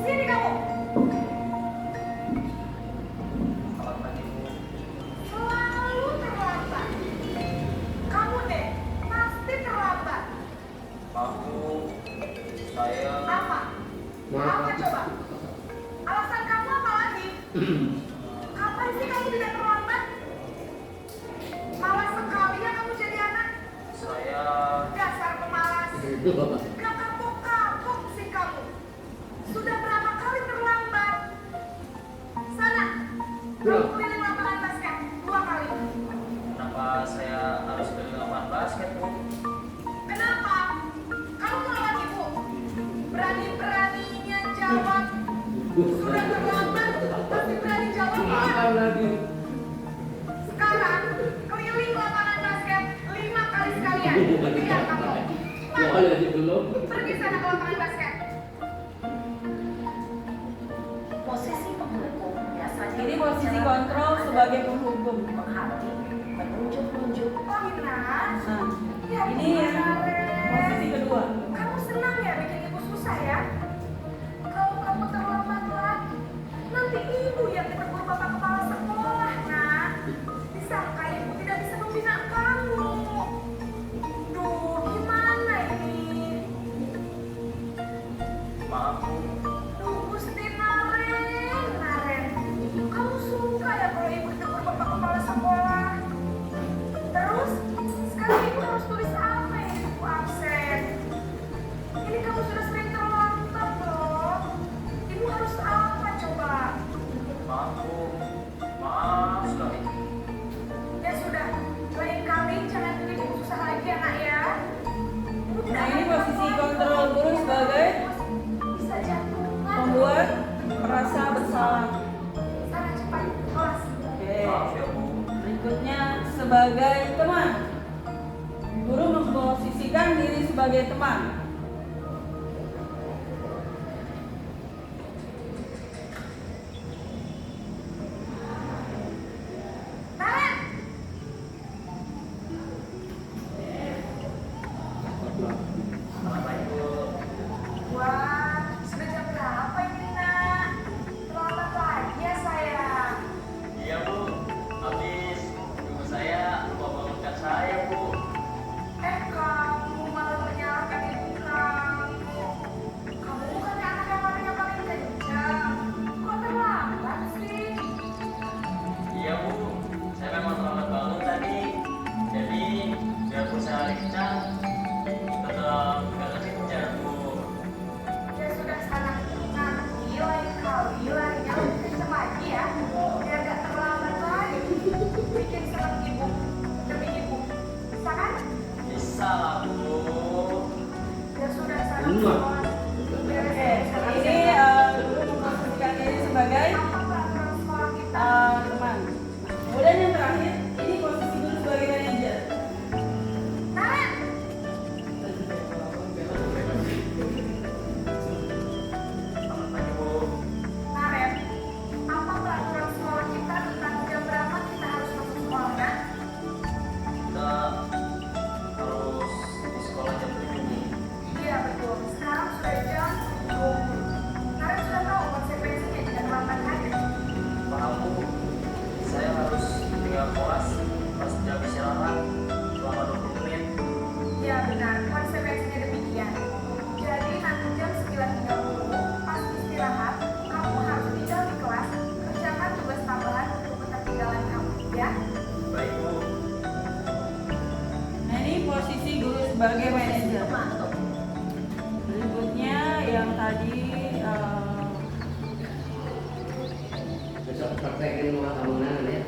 Sini kamu. Selalu terlambat. Kamu deh, pasti terlambat. Apa? Apa coba? Alasan kamu apa lagi? Kapan sih kamu tidak terlambat? Malas sekali ya kamu jadi anak. Dasar pemalas. Gak kapok-kapok sih kamu. Sudah berapa kali terlambat? Sana, kamu keliling lapangan basket 2 kali. Kenapa saya harus keliling lapangan basket, Bu? Kenapa? Kamu melawan ibu. Berani-beraninya jawab. Sudah terlambat, tapi berani jawab Apa ya. lagi? Sekarang keliling lapangan basket 5 kali sekalian. Lihat kamu. Wah, lagi belum. Pergi sana ke lapangan basket. Posisi penghukum biasanya Ini posisi kontrol sebagai penghukum. menghati, menunjuk-nunjuk. Oh Nina, Nah, ya ini yang posisi kedua. kamu senang ya bikin ibu susah ya? Kalau kamu terlambat lagi, nanti ibu yang ditegur bapak kepala sekolah, nak. Disangka ibu tidak bisa membina kamu. Duh, gimana ini? Maaf, Bu. Duh, Gusti Naren. Kamu suka ya kalau ibu ditegur bapak kepala sekolah? Terus, sekarang ibu harus tulis apa yang ibu absen? Ini kamu sudah sering terlambat loh. Ibu harus apa coba? Maaf, Bu. Maaf sekali. Ya sudah, lain kali jangan bikin ibu susah lagi ya nak ya. Ibu tidak Nah, ini akan posisi mampu kontrol lagi. guru sebagai Bisa jantungan. membuat merasa bersalah. Sana cepat, kelas. Oke. Maaf ya, Bu. Berikutnya sebagai teman. Guru memposisikan diri sebagai teman. Naren! Assalamualaikum, Bu. Wah, sudah jam berapa ini nak? Terlambat lagi ya sayang. Iya, Bu. Habis ibu saya lupa bangunkan saya, Bu. Kamu malah menyalahkan ibu kamu. Kamu bukannya anak yang larinya paling kencang. Kok terlambat sih? Iya, Bu. Saya memang terlambat bangun tadi. Jadi, biarpun saya lari kencang, tetap nggak kejar, Bu. Ya sudah sana. Nanti lain kali larinya lebih kencang lagi ya. Biar gak terlambat lagi. Bikin senang ibu demi ibu. Bisa kan? Bisa lah, Bu. Ya sudah sana. Enggak. Oke, ini guru memposisikan diri sebagai Apa peraturan sekolah kita? teman. Kemudian yang terakhir, ini posisi guru sebagai manajer. Naren! Selamat pagi, Bu. Naren, apa peraturan sekolah kita tentang jam berapa kita harus masuk sekolah, nak? Kita harus di sekolah jam 7, Bu. Iya betul, sekarang sudah jam 7. Naren sudah tahu konsekuensinya jika terlambat hadir. Paham, Bu. Saya harus tinggal kelas pas jam istirahat selama 20 menit. Ya benar, konsekuensinya demikian. Jadi nanti jam 9.30 pas istirahat, kamu harus tinggal di kelas, kerjakan tugas tambahan untuk ketertinggalan kamu, ya? sebagai manajer. Berikutnya yang tadi Besok praktekin rumah tahunan ya.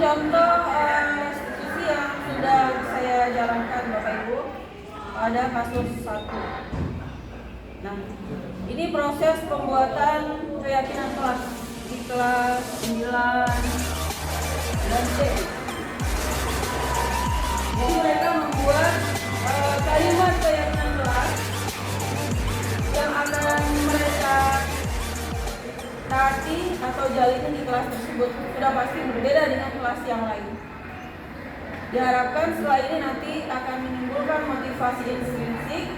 contoh restitusi yang sudah saya jalankan Bapak Ibu pada kasus 1. Nah, ini proses pembuatan keyakinan kelas di kelas 9 dan C. Jadi mereka membuat kalimat keyakinan kelas yang akan mereka taati atau jalin di kelas tersebut. Sudah pasti berbeda dengan kelas yang lain. Diharapkan setelah ini nanti akan menimbulkan motivasi intrinsik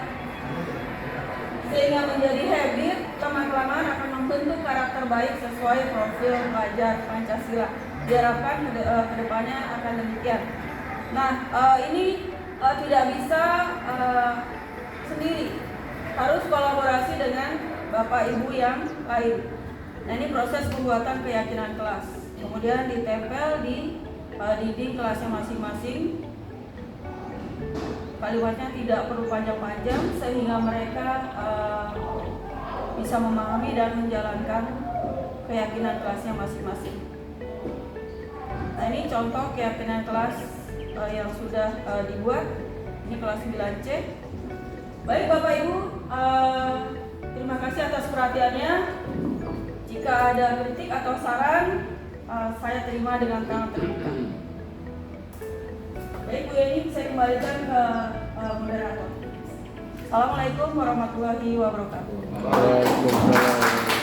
sehingga menjadi habit, lama-kelamaan akan membentuk karakter baik sesuai profil pelajar Pancasila. Diharapkan ke depannya akan demikian. Nah, ini tidak bisa sendiri, harus kolaborasi dengan Bapak Ibu yang lain. Nah, ini proses pembuatan keyakinan kelas, kemudian ditempel di dinding kelasnya masing-masing. Kalimatnya tidak perlu panjang-panjang sehingga mereka bisa memahami dan menjalankan keyakinan kelasnya masing-masing. Nah, ini contoh keyakinan kelas yang sudah dibuat. Ini kelas 9C. Baik Bapak Ibu, terima kasih atas perhatiannya. Jika ada kritik atau saran, saya terima dengan sangat terbuka. Baik Bu Yeni, saya kembalikan ke moderator. Assalamualaikum warahmatullahi wabarakatuh. Waalaikumsalam.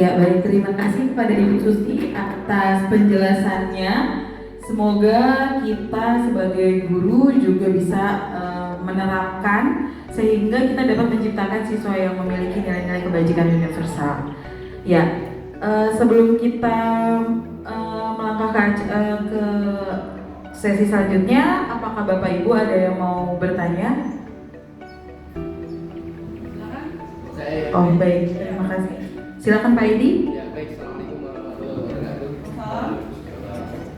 Ya baik, terima kasih kepada Ibu Susti atas penjelasannya. Semoga kita sebagai guru juga bisa menerapkan sehingga kita dapat menciptakan siswa yang memiliki nilai-nilai kebajikan universal. Ya, sebelum kita melangkah ke sesi selanjutnya, apakah Bapak Ibu ada yang mau bertanya? Oh baik, terima kasih. Silakan Pak Edi. Ya baik, assalamualaikum warahmatullahi wabarakatuh.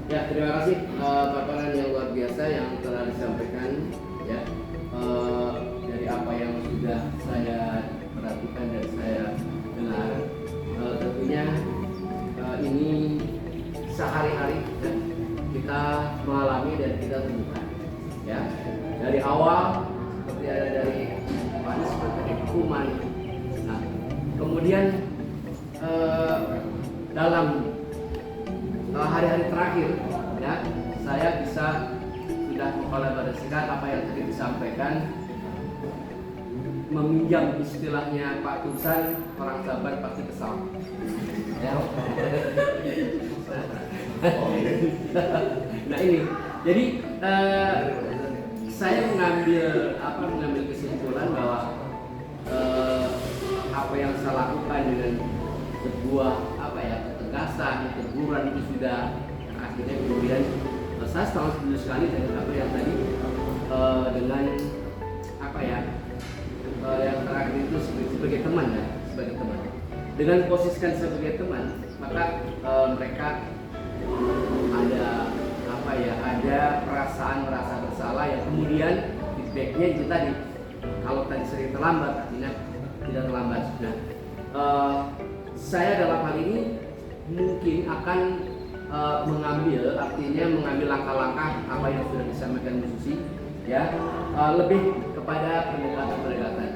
Ya terima kasih paparan yang luar biasa yang telah disampaikan ya dari apa yang sudah saya perhatikan dan saya dengar. Tentunya ini sehari-hari ya, kita mengalami dan kita temukan ya dari awal seperti ada dari manis seperti hukuman. Nah kemudian dalam hari-hari terakhir ya saya bisa sudah mengkolaborasikan apa yang tadi disampaikan, meminjam istilahnya Pak Tusan, orang sabar pasti kesal ya. Nah ini jadi saya mengambil kesimpulan bahwa apa yang saya lakukan dengan sebuah ketegasan, teguran itu sudah akhirnya kemudian saya sangat setuju sekali dengan apa yang tadi dengan yang terakhir itu sebagai teman ya, sebagai teman. Dengan posisikan sebagai teman, maka mereka ada perasaan merasa bersalah yang kemudian feedbacknya itu tadi, kalau tadi sering terlambat artinya tidak terlambat. Nah, saya dalam hal ini mungkin akan mengambil langkah-langkah apa yang sudah disampaikan Bu Susi ya, lebih kepada pendekatan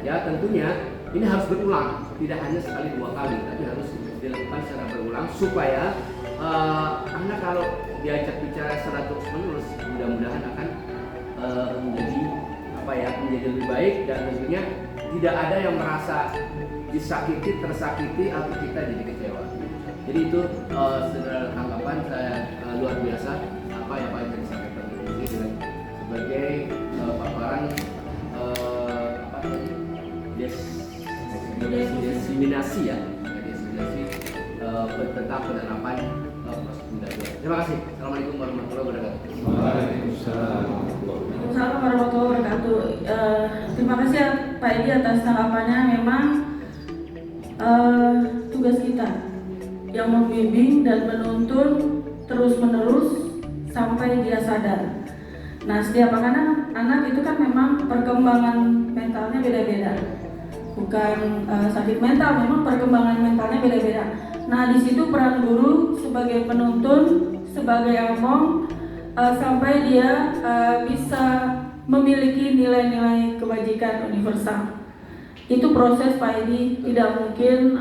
ya. Tentunya ini harus berulang, tidak hanya sekali dua kali, tapi harus dilakukan secara berulang supaya anak kalau diajak bicara secara terus-menerus mudah-mudahan akan menjadi lebih baik, dan tentunya tidak ada yang merasa disakiti, tersakiti atau kita jadi kecewa. Jadi itu saudara tanggapan saya luar biasa apa yang disampaikan di sini sebagai paparan diseminasi ya, diseminasi tentang penerapan proses pembelajaran. Terima kasih. Assalamualaikum warahmatullahi wabarakatuh. Waalaikumsalam warahmatullahi wabarakatuh. Terima kasih ya Pak Edi atas tanggapannya. Memang tugas kita yang membimbing dan menuntun terus-menerus sampai dia sadar. Nah, setiap anak itu kan memang perkembangan mentalnya beda-beda. Bukan sakit mental, memang perkembangan mentalnya beda-beda. Nah, di situ peran guru sebagai penuntun, sebagai among sampai dia bisa memiliki nilai-nilai kebajikan universal. Itu proses Pak Edi, tidak mungkin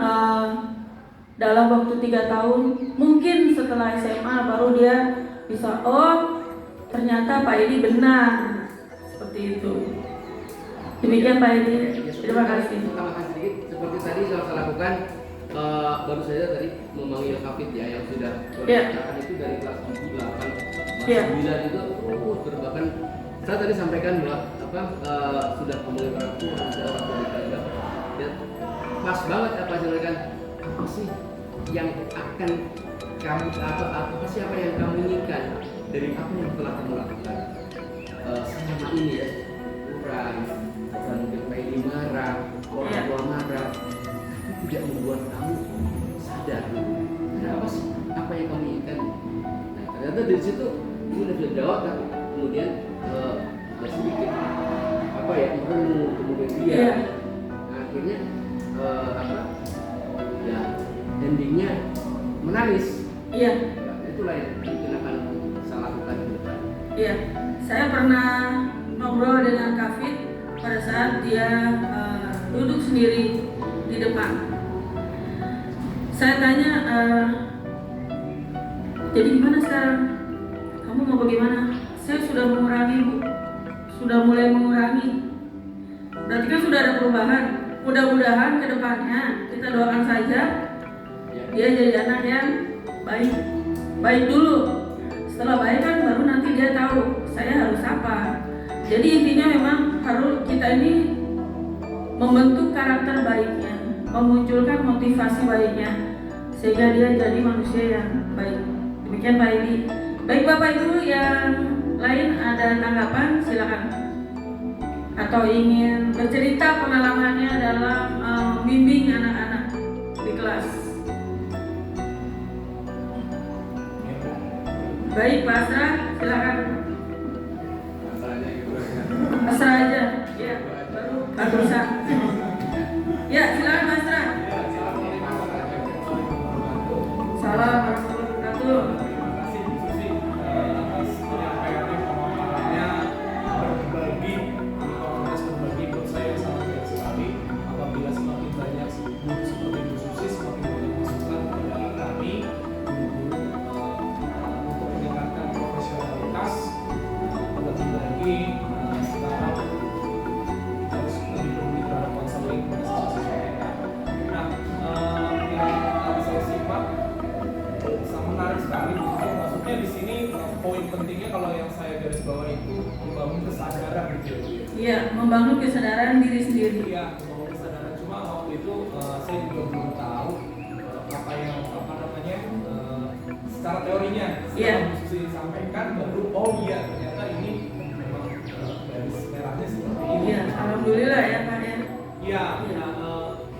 dalam waktu 3 tahun, mungkin setelah SMA baru dia bisa, oh ternyata Pak Edi benar, seperti itu. Demikian Pak Edi, terima kasih. Tambahkan sedikit, seperti tadi saya lakukan baru saja tadi memanggil Kafid ya yang sudah berkata itu dari kelas 7, 8, 9 itu bahkan saya tadi sampaikan bahwa sudah memanggil orang tua, ada orang tua dan pas banget apa sampaikan, apa sih yang akan kamu apa sih apa yang kamu inginkan dari apa yang telah kamu lakukan selama ini ya, kurang dan mungkin Pak Edi marah, orang tua marah, itu tidak membuat kamu sadar kenapa sih apa yang kamu inginkan. Nah ternyata dari situ ini udah jawab kan, kemudian sedikit merenung, kemudian dia akhirnya endingnya menangis. Iya. Itulah yang mungkin akan saya lakukan ke depan. Iya, saya pernah ngobrol dengan Kafid pada saat dia duduk sendiri di depan. Saya tanya, jadi gimana sekarang? Kamu mau bagaimana? Saya sudah mengurangi, Bu. Sudah mulai mengurangi. Berarti kan sudah ada perubahan. Mudah-mudahan ke depannya kita doakan saja Dia jadi anak yang baik. Baik dulu. Setelah baik kan baru nanti dia tahu saya harus apa. Jadi intinya memang harus kita ini membentuk karakter baiknya, memunculkan motivasi baiknya, sehingga dia jadi manusia yang baik. Demikian Pak Edi. Baik Bapak Ibu yang lain ada tanggapan silakan. Atau ingin bercerita pengalamannya dalam membimbing anak-anak di kelas. Baik Pak Asra, silakan. Asra aja, ya. Baru Pak Tursa. Ya, silakan Mas Asra. Salam warahmatullahi wabarakatuh. Poin pentingnya kalau yang saya garis bawah itu membangun kesadaran gitu. Iya, membangun kesadaran diri sendiri. Iya, membangun kesadaran. Cuma waktu itu saya juga belum tahu apa namanya secara teorinya. Setelah Bu Susi sampaikan baru iya ternyata ini memang garis merahnya seperti ini. Iya, alhamdulillah ya Pak ya. Iya,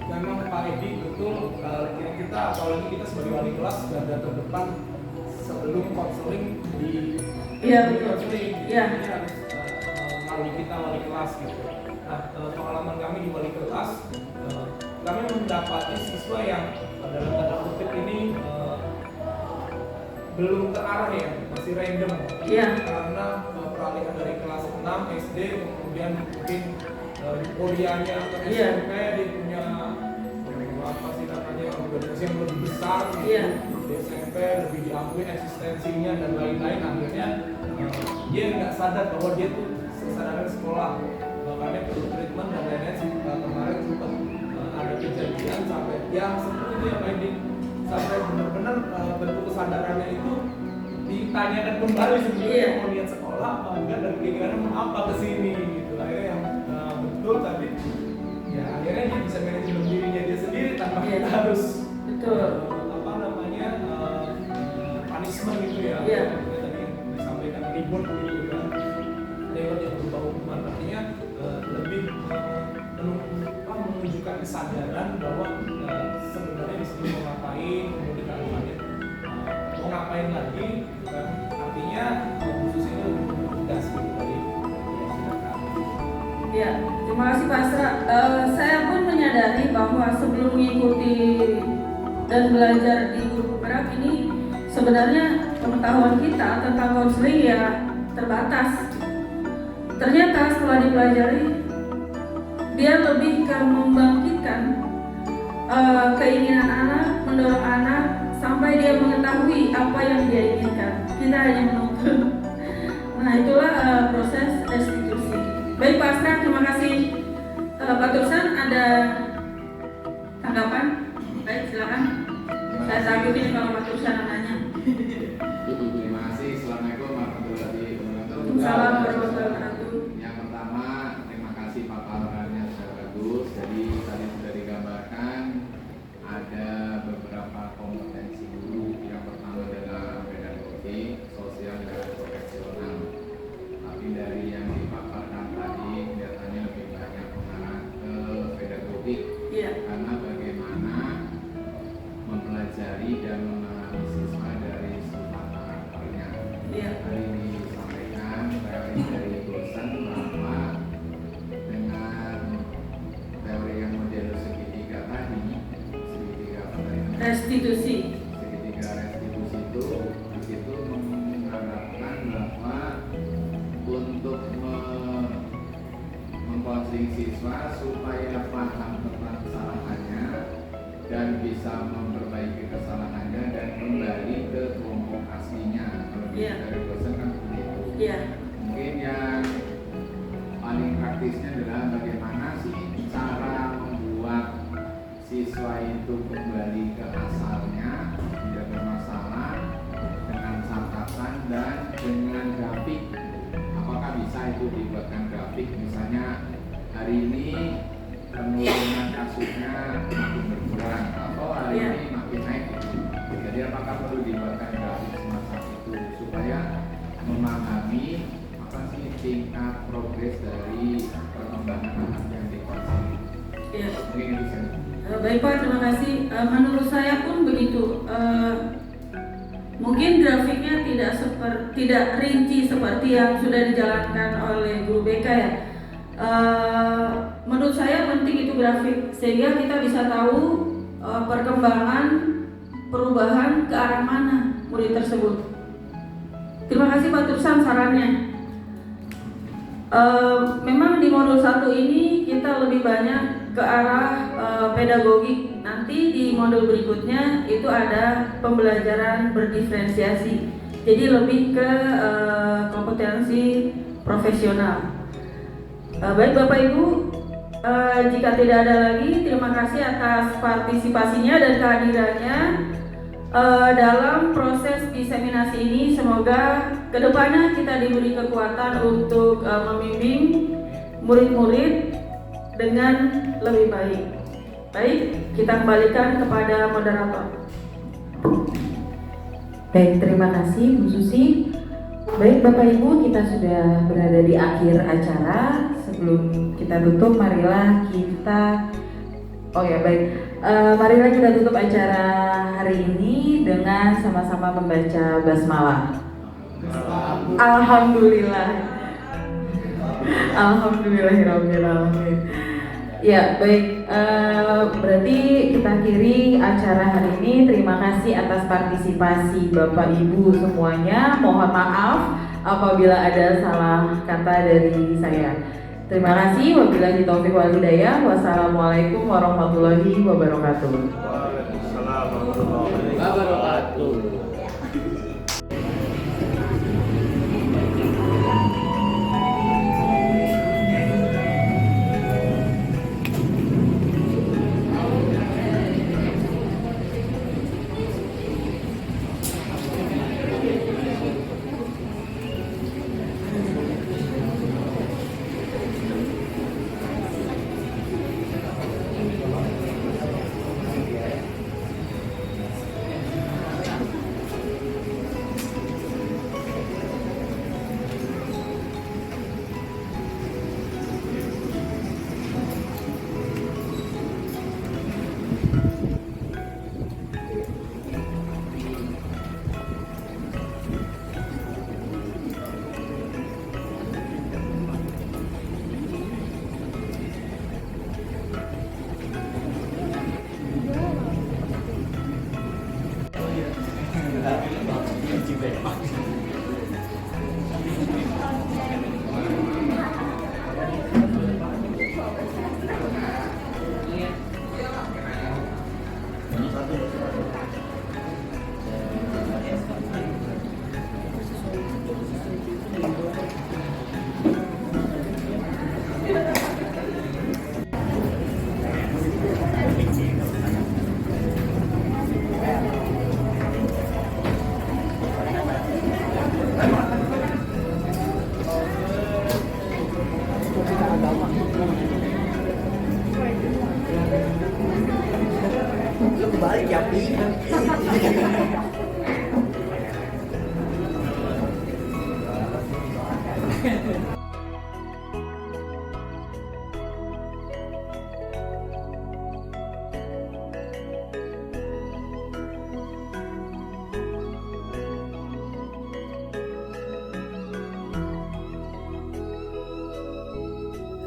memang Pak Edi betul. Kita apalagi kita sebagai wali kelas garda terdepan sebelum konseling di konseling ini harus melalui kita wali kelas gitu. Nah, pengalaman kami di wali kelas, kami mendapati siswa yang dalam tanda kutip ini belum terarah ya, masih random. Karena peralihan dari kelas 6 SD kemudian mungkin kuliahnya atau SMP dia punya apa sih namanya organisasi yang lebih besar gitu. Di SMP lebih diakui eksistensinya dan lain-lain, akhirnya dia nggak sadar bahwa dia tuh kesadaran sekolah, makanya perlu treatment dan lain-lain. Kemarin sempat ada kejadian sampai yang seperti itu yang main sampai benar-benar bentuk kesadarannya itu ditanyakan kembali sebelumnya mau lihat sekolah apa enggak dan keinginan mau apa kesini gitu. Akhirnya yang betul tadi ya akhirnya dia bisa manajemen dirinya dia sendiri tanpa kita harus apa namanya punishment gitu ya. Tadi disampaikan reward gitu kan, reward yang berupa hukuman, artinya lebih menunjukkan kesadaran bahwa sebenarnya di sini mau ngapain, kemudian kedepannya mau ngapain lagi gitu kan. Artinya khususnya lebih tegas gitu dari Ya, terima kasih Pak Asra. Saya pun menyadari bahwa sebelum mengikuti dan belajar di guru penggerak ini sebenarnya pengetahuan kita tentang konseling ya terbatas. Ternyata setelah dipelajari dia lebih ke membangkitkan keinginan anak, mendorong anak sampai dia mengetahui apa yang dia inginkan. Kita hanya menuntun. Nah itulah proses restitusi. Baik Pak Asra, terima kasih. Pak Tursan ada tanggapan? Baik, silakan. Saya takut ini kalau Pak Tursan nanya. Terima kasih. Assalamualaikum warahmatullahi wabarakatuh. Salam warahmatullahi wabarakatuh. Yang pertama, terima kasih paparannya sudah bagus. Jadi tadi sudah digambarkan ada beberapa kompetensi guru. Yang pertama adalah pedagogi, sosial dan profesional. Tapi dari yang dipaparkan tadi kelihatannya lebih banyak mengarah ke pedagogik. Karena bagaimana mempelajari dan memahami siswa dari semua karakternya. Hari ini disampaikan dari dosen bahwa dengan teori yang model segitiga tadi, restitusi itu itu mengharapkan bahwa untuk mengkonseling siswa supaya paham tentang kesalahannya dan bisa memperbaiki kesalahannya dan kembali ke kelompok aslinya. Kalau dari dosen kan begitu. Mungkin yang paling praktisnya adalah bagaimana sih cara membuat siswa itu kembali ke asalnya. masa itu dibuatkan grafik, misalnya hari ini penurunan kasusnya makin berkurang atau hari ini makin naik. Jadi apakah perlu dibuatkan grafik semacam itu supaya memahami apa sih tingkat progres dari perkembangan anak yang dikonsumsi? Ya. Mungkin itu saja. Baik Pak, terima kasih. Menurut saya pun begitu. Mungkin grafiknya tidak rinci seperti yang sudah dijalankan oleh guru BK ya. Menurut saya penting itu grafik sehingga kita bisa tahu perkembangan perubahan ke arah mana murid tersebut. Terima kasih Pak Tursan sarannya. Memang di modul 1 ini kita lebih banyak ke arah pedagogik. Nanti di modul berikutnya itu ada pembelajaran berdiferensiasi. Jadi lebih ke kompetensi profesional. Baik Bapak Ibu, jika tidak ada lagi, terima kasih atas partisipasinya dan kehadirannya dalam proses diseminasi ini. Semoga kedepannya kita diberi kekuatan untuk membimbing murid-murid dengan lebih baik. Baik, kita kembalikan kepada moderator. Baik, terima kasih Bu Susi. Baik Bapak Ibu, kita sudah berada di akhir acara. Sebelum kita tutup, marilah kita marilah kita tutup acara hari ini dengan sama-sama membaca basmalah. Alhamdulillah. Alhamdulillahirabbil alamin. Ya, baik. Berarti kita akhiri acara hari ini. Terima kasih atas partisipasi Bapak Ibu semuanya. Mohon maaf apabila ada salah kata dari saya. Terima kasih. Wabillahi taufiq wal hidayah. Wassalamualaikum warahmatullahi wabarakatuh. Waalaikumsalam warahmatullahi wabarakatuh.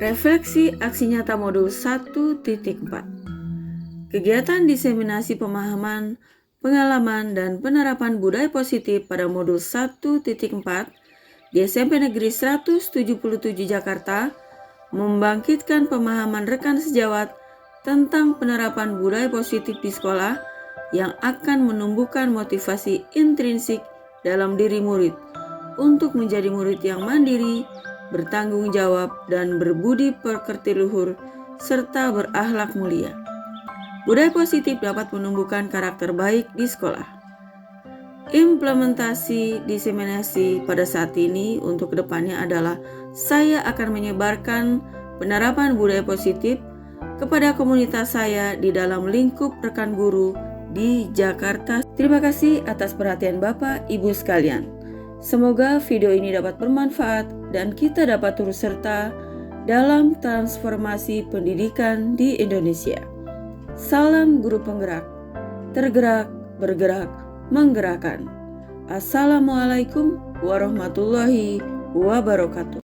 Refleksi aksi nyata modul 1.4. Kegiatan diseminasi pemahaman, pengalaman, dan penerapan budaya positif pada modul 1.4 di SMP Negeri 177 Jakarta membangkitkan pemahaman rekan sejawat tentang penerapan budaya positif di sekolah yang akan menumbuhkan motivasi intrinsik dalam diri murid untuk menjadi murid yang mandiri, bertanggung jawab, dan berbudi pekerti luhur, serta berakhlak mulia. Budaya positif dapat menumbuhkan karakter baik di sekolah. Implementasi diseminasi pada saat ini untuk kedepannya adalah saya akan menyebarkan penerapan budaya positif kepada komunitas saya di dalam lingkup rekan guru di Jakarta. Terima kasih atas perhatian Bapak Ibu sekalian. Semoga video ini dapat bermanfaat dan kita dapat turut serta dalam transformasi pendidikan di Indonesia. Salam guru penggerak, tergerak, bergerak, menggerakkan. Assalamualaikum warahmatullahi wabarakatuh.